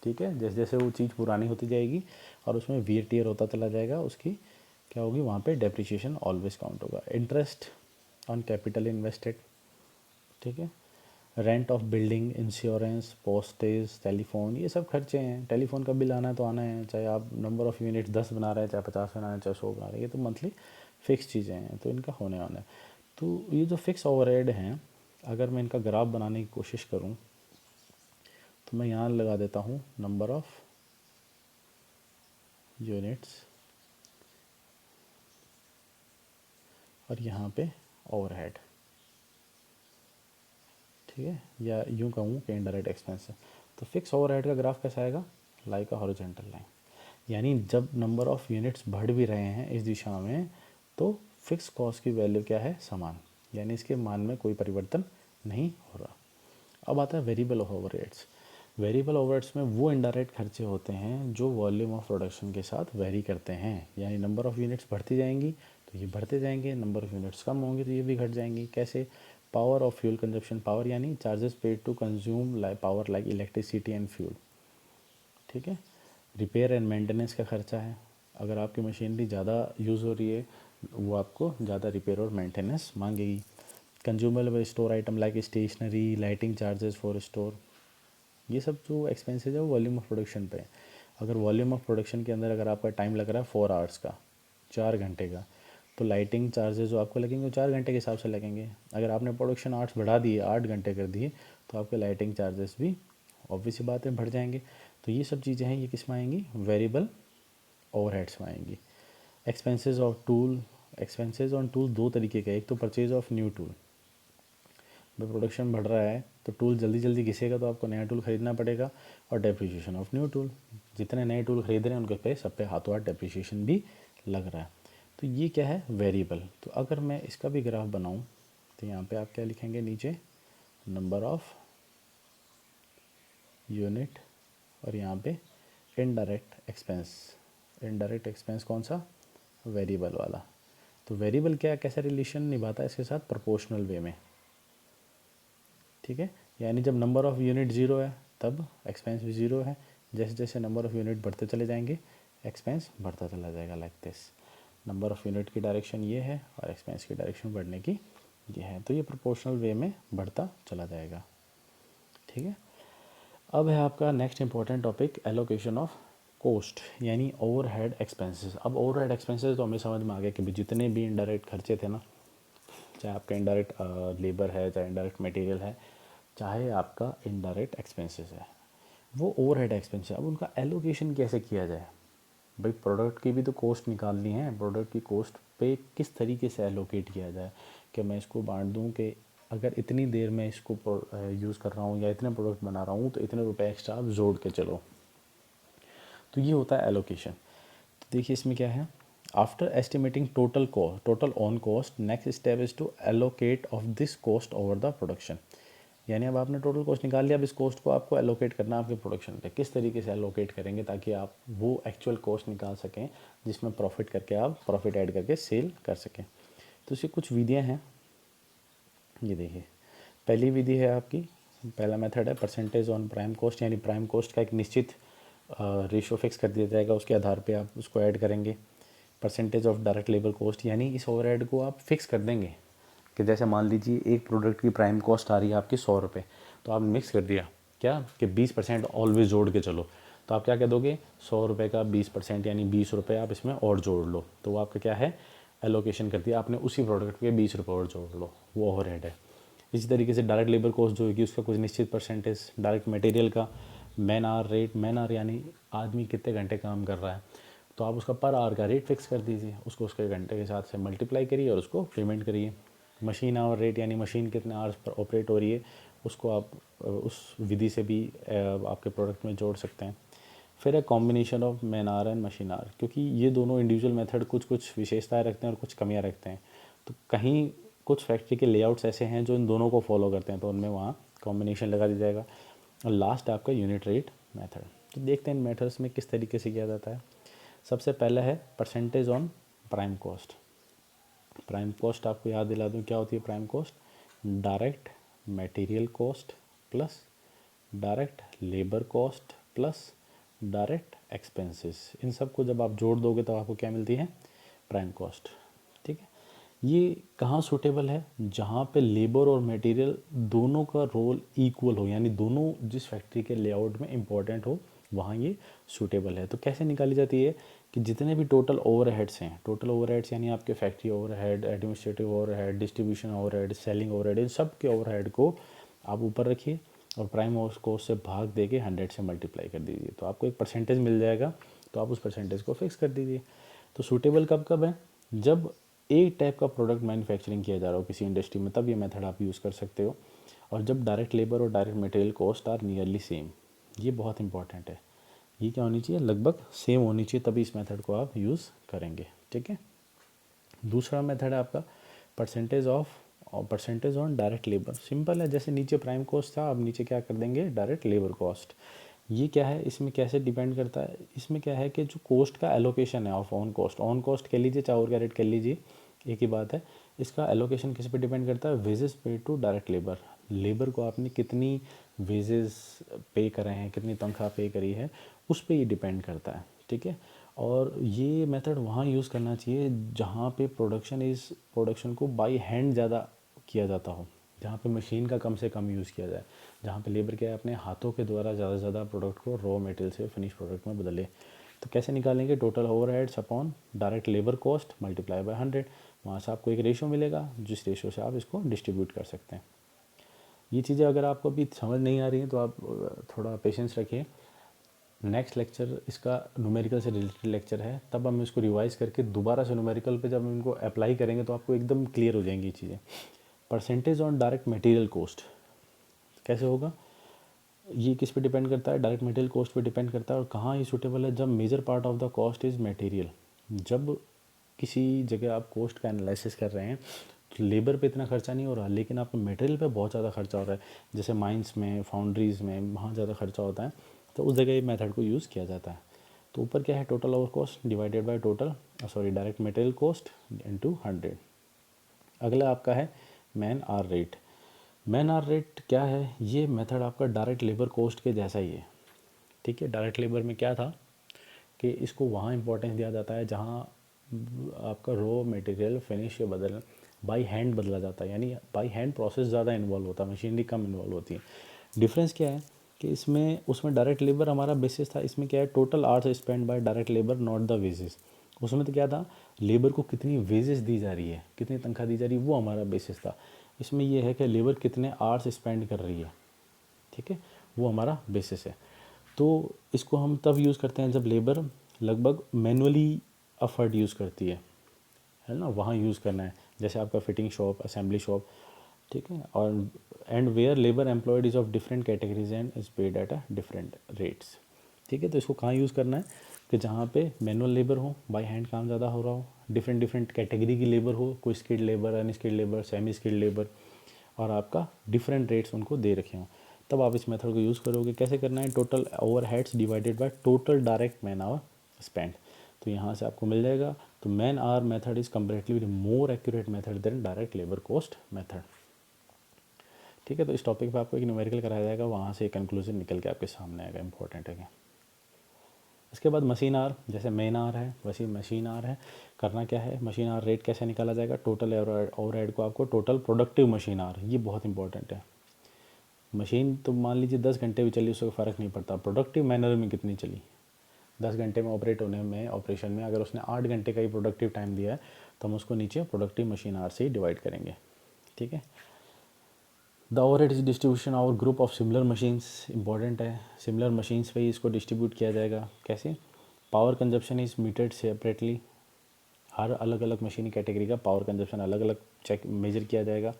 ठीक है, जैसे जैसे वो चीज़ पुरानी होती जाएगी और उसमें वियर टीयर होता चला जाएगा, उसकी क्या होगी, वहाँ पे डेप्रिसिएशन ऑलवेज काउंट होगा। इंटरेस्ट ऑन कैपिटल इन्वेस्टेड, ठीक है, rent of building, insurance, postage, telephone, ये सब खर्चे हैं। टेलीफोन का बिल आना है तो आना है, चाहे आप नंबर ऑफ़ यूनिट्स 10 बना रहे हैं, चाहे 50 बना रहे हैं, चाहे 100 बना रहे हैं, ये तो मंथली फिक्स चीज़ें हैं, तो इनका होने वाला है। तो ये जो फिक्स ओवरहेड हैं, अगर मैं इनका ग्राफ बनाने की कोशिश करूँ तो मैं यहाँ लगा देता हूँ नंबर ऑफ़ यूनिट्स और यहाँ पे ओवरहेड, ठीक है, या यूँ कहूँ कि इनडायरेक्ट एक्सपेंस है। तो फिक्स ओवरहेड का ग्राफ कैसा आएगा, लाइक अ हॉरिजॉन्टल लाइन, यानी जब नंबर ऑफ़ यूनिट्स बढ़ भी रहे हैं इस दिशा में तो फिक्स कॉस्ट की वैल्यू क्या है, समान, यानी इसके मान में कोई परिवर्तन नहीं हो रहा। अब आता है वेरिएबल ओवरहेड्स। वेरिएबल ओवरहेड्स में वो इनडायरेक्ट खर्चे होते हैं जो वॉल्यूम ऑफ प्रोडक्शन के साथ वेरी करते हैं, यानी नंबर ऑफ़ यूनिट्स बढ़ती जाएंगी तो ये बढ़ते जाएंगे, नंबर ऑफ़ यूनिट्स कम होंगे तो ये भी घट जाएंगी। कैसे, power of fuel consumption, power यानी charges paid to consume power like electricity and fuel, ठीक है। रिपेयर एंड मेंटेनेंस का खर्चा है, अगर आपकी मशीनरी ज़्यादा यूज़ हो रही है वो आपको ज़्यादा रिपेयर और मेंटेनेंस मांगेगी। Consumable store item like stationery, lighting charges for store, ये सब जो एक्सपेंसेस है वो वॉल्यूम ऑफ प्रोडक्शन पे है। अगर वॉल्यूम ऑफ प्रोडक्शन के अंदर अगर आपका टाइम लग रहा है 4 आवर्स का, 4 घंटे का, तो लाइटिंग चार्जेस जो आपको लगेंगे वो 4 घंटे के हिसाब से लगेंगे। अगर आपने प्रोडक्शन आवर्स बढ़ा दिए, 8 घंटे कर दिए, तो आपके लाइटिंग चार्जेस भी ऑब्वियस सी बात है बढ़ जाएंगे। तो ये सब चीज़ें हैं, ये किस में आएंगी, वेरिएबल ओवरहेड्स में आएंगी। Expenses of tool, expenses on tool दो तरीके का, एक तो परचेज ऑफ न्यू टूल, भाई प्रोडक्शन बढ़ रहा है तो टूल जल्दी जल्दी घिसेगा तो आपको नया टूल ख़रीदना पड़ेगा, और डेप्रिसिएशन ऑफ न्यू टूल, जितने नए टूल खरीद रहे हैं उनके पे सब पे हाथों हाथ डेप्रिसिएशन भी लग रहा है। तो ये क्या है, वेरिएबल। तो अगर मैं इसका भी ग्राफ बनाऊं तो यहाँ पे आप क्या लिखेंगे, नीचे नंबर ऑफ़ यूनिट और यहाँ पे इनडायरेक्ट एक्सपेंस। इनडायरेक्ट एक्सपेंस कौन सा, वेरिएबल वाला। तो वेरिएबल क्या कैसा रिलेशन निभाता है इसके साथ, प्रोपोर्शनल वे में, ठीक है, यानी जब नंबर ऑफ़ यूनिट ज़ीरो है तब एक्सपेंस भी ज़ीरो है, जैसे जैसे नंबर ऑफ़ यूनिट बढ़ते चले जाएंगे एक्सपेंस बढ़ता चला जाएगा, like this. Number of unit की डायरेक्शन ये है और एक्सपेंस की डायरेक्शन बढ़ने की ये है, तो ये प्रोपोर्शनल वे में बढ़ता चला जाएगा, ठीक है। अब है आपका next important topic, allocation of cost, यानी ओवरहेड एक्सपेंसेस। अब ओवरहेड एक्सपेंसेस तो हमें समझ में आ गया कि जितने भी इनडायरेक्ट खर्चे थे ना, चाहे आपका इनडायरेक्ट लेबर है, चाहे इनडायरेक्ट मटेरियल है, चाहे आपका इनडायरेक्ट एक्सपेंसेस है, वो ओवरहेड एक्सपेंस है। अब उनका एलोकेशन कैसे किया जाए, भाई प्रोडक्ट की भी तो कॉस्ट निकालनी है, प्रोडक्ट की कॉस्ट पे किस तरीके से एलोकेट किया जाए, कि मैं इसको बांट दूं कि अगर इतनी देर में इसको यूज़ कर रहा हूँ या इतने प्रोडक्ट बना रहा हूँ तो इतने रुपए एक्स्ट्रा आप जोड़ के चलो, तो ये होता है एलोकेशन। तो देखिए इसमें क्या है, after estimating total on cost, next step is to allocate of this cost over the production. यानी अब आपने टोटल कॉस्ट निकाल लिया, अब इस कॉस्ट को आपको एलोकेट करना है आपके प्रोडक्शन पे। किस तरीके से एलोकेट करेंगे ताकि आप वो एक्चुअल कॉस्ट निकाल सकें जिसमें प्रॉफिट करके आप प्रॉफिट ऐड करके सेल कर सकें। तो इसकी कुछ विधियाँ हैं, ये देखिए। पहली विधि है आपकी, पहला मेथड है परसेंटेज ऑन प्राइम कॉस्ट, यानी प्राइम कॉस्ट का एक निश्चित रेशो फिक्स कर दिया जाएगा, उसके आधार पे आप उसको ऐड करेंगे। Percentage of direct labour cost, यानी इस ओवरहेड को आप फिक्स कर देंगे कि जैसे मान लीजिए एक प्रोडक्ट की प्राइम कॉस्ट आ रही है आपकी 100 रुपये, तो आप मिक्स कर दिया क्या कि 20% ऑलवेज जोड़ के चलो। तो आप क्या कह दोगे, 100 रुपये का 20% यानी 20 रुपये आप इसमें और जोड़ लो। तो वो आपका क्या है, एलोकेशन कर दिया आपने, उसी प्रोडक्ट के 20 रुपये और जोड़ लो, वो ओवरहेड है। इसी तरीके से डायरेक्ट लेबर कॉस्ट जो होगी उसका कुछ निश्चित परसेंटेज, डायरेक्ट मटेरियल का man hour rate, man hour यानी आदमी कितने घंटे काम कर रहा है, तो आप उसका पर आवर का रेट फिक्स कर दीजिए, उसको उसके घंटे के साथ से मल्टीप्लाई करिए और उसको पेमेंट करिए। मशीन आवर रेट यानी मशीन कितने आवर्स पर ऑपरेट हो रही है, उसको आप उस विधि से भी आपके प्रोडक्ट में जोड़ सकते हैं। फिर है combination of man our and machine our, क्योंकि ये दोनों इंडिविजुअल मेथड कुछ कुछ विशेषताएं रखते हैं और कुछ कमियां रखते हैं। तो कहीं कुछ फैक्ट्री के लेआउट्स ऐसे हैं जो इन दोनों को फॉलो करते हैं, तो उनमें वहाँ कॉम्बिनेशन लगा दिया जाएगा। और लास्ट आपका यूनिट रेट मेथड। तो देखते हैं इन मेथड्स में किस तरीके से किया जाता है। सबसे पहला है percentage on prime cost. Prime cost आपको याद दिला दूँ क्या होती है prime cost, direct material cost plus direct labour cost plus direct expenses, इन सब को जब आप जोड़ दोगे तो आपको क्या मिलती है, प्राइम कॉस्ट। ठीक है, ये कहाँ सूटेबल है, जहाँ पे लेबर और मटेरियल दोनों का रोल इक्वल हो, यानी दोनों जिस फैक्ट्री के लेआउट में इंपॉर्टेंट हो वहाँ ये सूटेबल है। तो कैसे निकाली जाती है कि जितने भी टोटल ओवरहेड्स हैं, टोटल ओवरहेड्स यानी आपके factory overhead, administrative overhead, distribution overhead, selling overhead, इन सब के ओवरहेड को आप ऊपर रखिए और प्राइम कॉस्ट से भाग दे के 100 से मल्टीप्लाई कर दीजिए, तो आपको एक परसेंटेज मिल जाएगा। तो आप उस परसेंटेज को फिक्स कर दीजिए। तो सूटेबल कब कब है, जब एक टाइप का प्रोडक्ट मैन्युफैक्चरिंग किया जा रहा हो किसी इंडस्ट्री में, तब ये मेथड आप यूज़ कर सकते हो। और जब डायरेक्ट लेबर और direct material cost are nearly same, ये बहुत इंपॉर्टेंट है, ये क्या होनी चाहिए, लगभग सेम होनी चाहिए, तभी इस मेथड को आप यूज़ करेंगे। ठीक है, दूसरा मेथड है आपका percentage on direct labour. Simple है, जैसे नीचे प्राइम कॉस्ट था, अब नीचे क्या कर देंगे, डायरेक्ट लेबर कॉस्ट। ये क्या है, इसमें कैसे डिपेंड करता है, इसमें क्या है कि जो कॉस्ट का एलोकेशन है ऑफ ऑन कॉस्ट कह लीजिए चाहे और क्या रेट कह लीजिए, एक ही बात है। इसका एलोकेशन किस पे डिपेंड करता है, वेजेस पे टू डायरेक्ट लेबर। लेबर को आपने कितनी वेजेस पे करे हैं, कितनी तनख्वाह पे करी है, उस पर ये डिपेंड करता है। ठीक है, और ये मेथड वहाँ यूज़ करना चाहिए जहाँ पे प्रोडक्शन को बाई हैंड ज़्यादा किया जाता हो, जहाँ पे मशीन का कम से कम यूज़ किया जाए, जहाँ पे लेबर क्या है अपने हाथों के द्वारा ज़्यादा से ज़्यादा प्रोडक्ट को रॉ मटेरियल से फिनिश प्रोडक्ट में बदले। तो कैसे निकालेंगे, total overheads upon direct labour cost multiply by 100, वहाँ से आपको एक रेशो मिलेगा, जिस रेशो से आप इसको डिस्ट्रीब्यूट कर सकते हैं। ये चीज़ें अगर आपको अभी समझ नहीं आ रही हैं तो आप थोड़ा पेशेंस रखिए, नेक्स्ट लेक्चर इसका न्यूमेरिकल से रिलेटेड लेक्चर है, तब हम इसको रिवाइज़ करके दोबारा से न्यूमेरिकल पे जब हम इनको अप्लाई करेंगे तो आपको एकदम क्लियर हो जाएंगी ये चीज़ें। Percentage on direct material cost कैसे होगा, ये किस पे डिपेंड करता है, डायरेक्ट मटेरियल कॉस्ट पे डिपेंड करता है। और कहाँ ये सूटेबल है, जब major part of the cost is material. जब किसी जगह आप कॉस्ट का एनालिसिस कर रहे हैं तो लेबर पे इतना खर्चा नहीं हो रहा, लेकिन आपको मटेरियल पे बहुत ज़्यादा खर्चा हो रहा है, जैसे माइंस में, फाउंड्रीज़ में, वहाँ ज़्यादा खर्चा होता है, तो उस जगह ये मेथड को यूज़ किया जाता है। तो ऊपर क्या है, total over cost divided by direct material cost into 100। अगला आपका है man hour rate. Man hour rate क्या है, ये मेथड आपका डायरेक्ट लेबर कॉस्ट के जैसा ही है। ठीक है, डायरेक्ट लेबर में क्या था कि इसको वहाँ इंपॉर्टेंस दिया जाता है जहाँ आपका रॉ मटेरियल फिनिश या बाई हैंड बदला जाता है, यानी बाई हैंड प्रोसेस ज़्यादा इन्वॉल्व होता है, मशीनरी कम इन्वॉल्व होती है। डिफरेंस क्या है कि उसमें डायरेक्ट लेबर हमारा बेसिस था, इसमें क्या है, total hours spend by direct labour not the wages. उसमें तो क्या था, लेबर को कितनी वेजेस दी जा रही है, कितनी तनख्वाह दी जा रही है, वो हमारा बेसिस था। इसमें यह है कि लेबर कितने आवर्स स्पेंड कर रही है, ठीक है, वो हमारा बेसिस है। तो इसको हम तब यूज़ करते हैं जब लेबर लगभग मैनुअली एफर्ट यूज़ करती है ना, वहाँ यूज़ करना है, जैसे आपका फिटिंग शॉप, असेंबली शॉप, ठीक है। और and where labour employed is of different categories and is paid at a different rates. ठीक है। तो इसको कहाँ यूज़ करना है कि जहाँ पे मैनुअल लेबर हो, बाय हैंड काम ज़्यादा हो रहा हो, डिफरेंट डिफरेंट कैटेगरी की लेबर हो, कोई skilled labour, unskilled labour, semi skilled labour, और आपका डिफरेंट रेट्स उनको दे रखे हों, तब आप इस मेथड को यूज़ करोगे। कैसे करना है, total overheads divided by total direct man hour spend. तो यहाँ से आपको मिल जाएगा। तो man hour method is comparatively more accurate method than direct labour cost method. ठीक है। तो इस टॉपिक पे आपको एक न्यूमेरिकल कराया जाएगा, वहाँ से एक कंक्लूजन निकल के आपके सामने आएगा, इंपॉर्टेंट है। इसके बाद मशीन आर, जैसे मेन आर है वैसे मशीन आर है। करना क्या है, मशीन आर रेट कैसे निकाला जाएगा, टोटल ओवरहेड को आपको टोटल प्रोडक्टिव मशीन आर, ये बहुत इंपॉर्टेंट है। मशीन तो मान लीजिए 10 घंटे भी चली, उससे फ़र्क नहीं पड़ता, प्रोडक्टिव मैनर में कितनी चली। 10 घंटे में ऑपरेट होने में, ऑपरेशन में अगर उसने 8 घंटे का ही प्रोडक्टिव टाइम दिया है तो हम उसको नीचे प्रोडक्टिव मशीन आर से ही डिवाइड करेंगे। ठीक है। द ओवरहेड इज डिस्ट्रीब्यूशन और group of similar machines, important है। सिमिलर मशीन्स पे ही इसको डिस्ट्रीब्यूट किया जाएगा। कैसे, power consumption is metered separately, हर अलग अलग मशीन कैटेगरी का पावर कंजप्शन अलग अलग चेक मेजर किया जाएगा।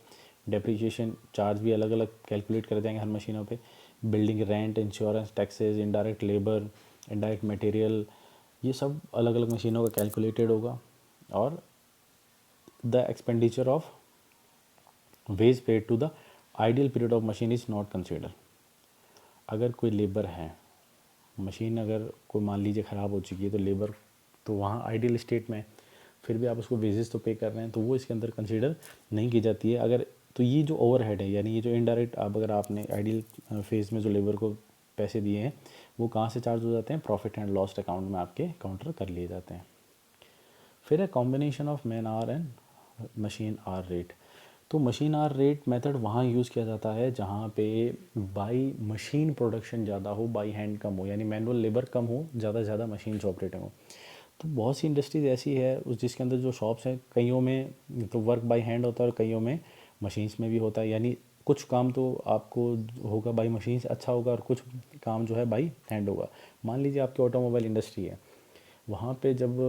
डेप्रीशिएशन चार्ज भी अलग अलग कैलकुलेट कर देंगे हर मशीनों पे। Building rent, insurance, taxes, indirect labour, indirect material, ये सब अलग अलग मशीनों का कैलकुलेटेड होगा। और the expenditure of wage paid to the ideal period of machine is not consider. अगर कोई लेबर है, मशीन अगर कोई मान लीजिए ख़राब हो चुकी है तो लेबर तो वहाँ आइडियल स्टेट में है, फिर भी आप उसको वेजेस तो पे कर रहे हैं, तो वो इसके अंदर कंसीडर नहीं की जाती है। अगर तो ये जो ओवरहेड है, यानी ये जो इनडायरेक्ट आप अगर आपने आइडियल फेज में जो लेबर को पैसे दिए हैं वो कहाँ से चार्ज हो जाते हैं, प्रॉफिट एंड लॉस अकाउंट में आपके काउंटर कर लिए जाते हैं। फिर है combination of man our and machine hour rate. तो मशीन आवर रेट मेथड वहाँ यूज़ किया जाता है जहाँ पे बाई मशीन प्रोडक्शन ज़्यादा हो, बाई हैंड कम हो, यानी मैनुअल लेबर कम हो, ज़्यादा से ज़्यादा मशीन ऑपरेटिंग हो। तो बहुत सी इंडस्ट्रीज ऐसी है उस जिसके अंदर जो शॉप्स हैं, कईयों में तो वर्क बाई हैंड होता है और कईयों में मशीन्स में भी होता है। यानी कुछ काम तो आपको होगा बाई मशीन्स अच्छा होगा और कुछ काम जो है बाई हैंड होगा। मान लीजिए आपकी ऑटोमोबाइल इंडस्ट्री है, वहाँ पे जब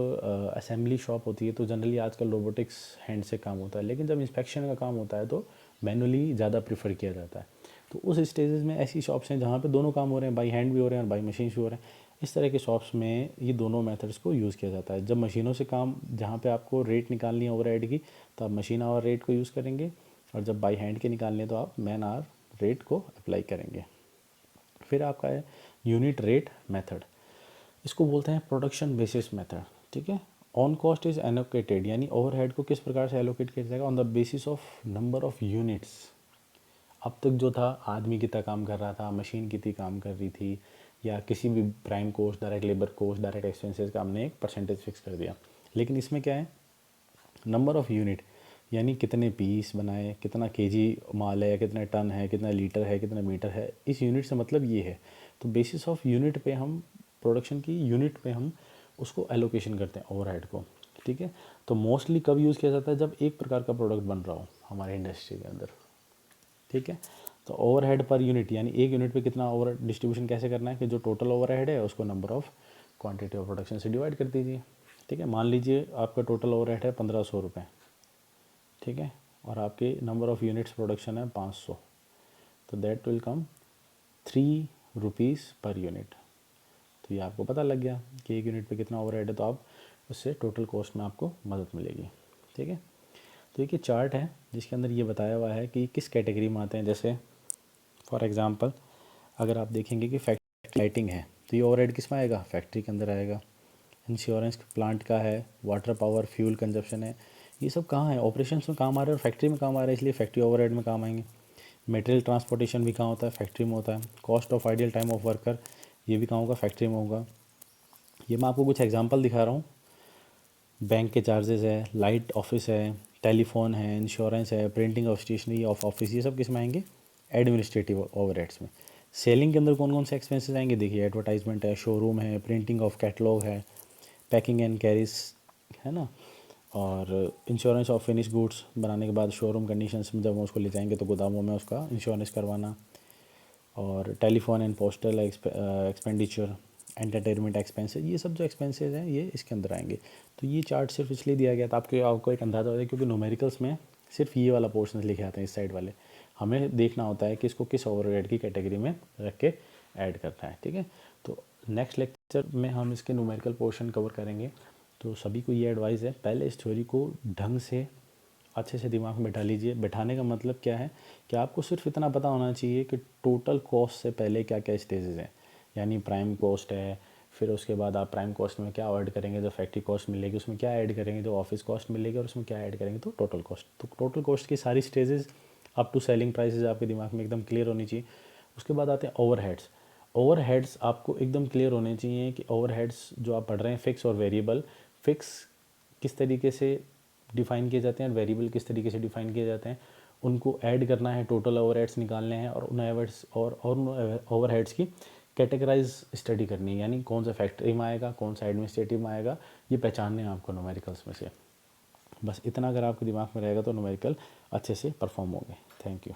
असेंबली शॉप होती है तो जनरली आजकल रोबोटिक्स हैंड से काम होता है, लेकिन जब इंस्पेक्शन का काम होता है तो मैनुअली ज़्यादा प्रीफर किया जाता है। तो उस स्टेजेस में ऐसी शॉप्स हैं जहाँ पे दोनों काम हो रहे हैं, बाई हैंड भी हो रहे हैं और बाई मशीन भी हो रहे हैं। इस तरह के शॉप्स में ये दोनों मेथड्स को यूज़ किया जाता है। जब मशीनों से काम, जहाँ पे आपको रेट निकालनी है ओवरहेड की, तो आप मशीन आवर रेट को यूज़ करेंगे, और जब बाई हैंड के निकालने हैं तो आप मैन आवर रेट को अप्लाई करेंगे। फिर आपका है यूनिट रेट मेथड, इसको बोलते हैं प्रोडक्शन बेसिस मेथड। ठीक है। ऑन कॉस्ट इज एलोकेटेड, यानी ओवरहेड को किस प्रकार से एलोकेट किया जाएगा, on the basis of number of units. अब तक जो था, आदमी कितना काम कर रहा था, मशीन कितनी काम कर रही थी, या किसी भी prime cost, direct labour cost, direct expenses का हमने एक परसेंटेज फिक्स कर दिया। लेकिन इसमें क्या है, नंबर ऑफ़ यूनिट, यानी कितने पीस बनाए, कितना केजी माल है, कितने टन है, कितना लीटर है, कितना मीटर है, इस यूनिट से मतलब ये है। तो बेसिस ऑफ यूनिट पे हम, प्रोडक्शन की यूनिट पे हम उसको एलोकेशन करते हैं ओवरहेड को। ठीक है। तो मोस्टली कब यूज़ किया जाता है, जब एक प्रकार का प्रोडक्ट बन रहा हो हमारे इंडस्ट्री के अंदर। ठीक है। तो ओवरहेड पर यूनिट, यानी एक यूनिट पे कितना ओवर डिस्ट्रीब्यूशन कैसे करना है कि जो टोटल ओवरहेड है उसको number of quantity of production से डिवाइड कर दीजिए। ठीक है। मान लीजिए आपका टोटल ओवरहेड है 1500 रुपये। ठीक है। और आपके नंबर ऑफ़ यूनिट्स प्रोडक्शन है 500, तो that will come 3 rupees per unit. तो ये आपको पता लग गया कि एक यूनिट पे कितना ओवरहेड है, तो आप उससे टोटल कॉस्ट में आपको मदद मिलेगी। ठीक है। तो एक ये चार्ट है जिसके अंदर ये बताया हुआ है कि किस कैटेगरी में आते हैं। जैसे फॉर एग्जांपल अगर आप देखेंगे कि फैक्ट्री लाइटिंग है तो ये ओवरहेड किस में आएगा, फैक्ट्री के अंदर आएगा। इंश्योरेंस प्लांट का है, वाटर पावर फ्यूल कंजप्शन है, ये सब कहाँ है, ऑपरेशंस में काम आ रहे हैं और फैक्ट्री में काम आ रहे हैं, इसलिए फैक्ट्री ओवरहेड में काम आएंगे। मटेरियल ट्रांसपोर्टेशन भी कहाँ होता है, फैक्ट्री में होता है। Cost of ideal time of worker, ये भी कहाँ होगा, फैक्ट्री में होगा। ये मैं आपको कुछ एग्जांपल दिखा रहा हूँ। बैंक के चार्जेस है, लाइट ऑफिस है, टेलीफोन है, इंश्योरेंस है, printing of stationery of office, ये सब किस में आएंगे, एडमिनिस्ट्रेटिव ओवरहेड्स में। सेलिंग के अंदर कौन कौन से एक्सपेंसेस आएंगे, देखिए एडवर्टाइजमेंट है, शोरूम है, प्रिंटिंग ऑफ कैटलॉग है, पैकिंग एंड कैरीज है ना, और इंश्योरेंस ऑफ फिनिश गुड्स बनाने के बाद शोरूम कंडीशंस में जब हम उसको ले जाएंगे तो गोदामों में उसका इंश्योरेंस करवाना, और telephone and postal expenditure, entertainment expenses, ये सब जो एक्सपेंसेस हैं ये इसके अंदर आएंगे। तो ये चार्ट सिर्फ इसलिए दिया गया था आपको एक अंदाज़ा हो जाए, क्योंकि न्यूमेरिकल्स में सिर्फ ये वाला पोर्शन लिखे आते हैं इस साइड वाले, हमें देखना होता है कि इसको किस ओवरहेड की कैटेगरी में रख के ऐड करना है। ठीक है। तो नेक्स्ट लेक्चर में हम इसके न्यूमेरिकल पोर्शन कवर करेंगे। तो सभी को ये एडवाइस है, पहले इस थ्योरी को ढंग से अच्छे से दिमाग में बैठा लीजिए। बैठाने का मतलब क्या है कि आपको सिर्फ इतना पता होना चाहिए कि टोटल कॉस्ट से पहले क्या क्या स्टेजेस हैं, यानी प्राइम कॉस्ट है, फिर उसके बाद आप प्राइम कॉस्ट में क्या ऐड करेंगे, जो फैक्ट्री कॉस्ट मिलेगी उसमें क्या ऐड करेंगे, जो ऑफिस कॉस्ट मिलेगी और उसमें क्या ऐड करेंगे, तो टोटल कॉस्ट। तो टोटल कॉस्ट की सारी stages up to selling prices आपके दिमाग में एकदम क्लियर होनी चाहिए। उसके बाद आते हैं ओवरहेड्स। ओवरहेड्स आपको एकदम क्लियर होने चाहिए कि ओवरहेड्स जो आप पढ़ रहे हैं फिक्स और वेरिएबल, फिक्स किस तरीके से डिफ़ाइन किए जाते हैं और वेरिएबल किस तरीके से डिफ़ाइन किए जाते हैं, उनको ऐड करना है, टोटल ओवरहेड्स निकालने हैं और उन ओवरहेड्स और उन ओवरहेड्स की कैटेगराइज स्टडी करनी है, यानी कौन सा फैक्ट्री में आएगा, कौन सा एडमिनिस्ट्रेटिव में आएगा, ये पहचानने हैं आपको न्यूमेरिकल्स में से। बस इतना अगर आपके दिमाग में रहेगा तो न्यूमेरिकल अच्छे से परफॉर्म होंगे। Thank you.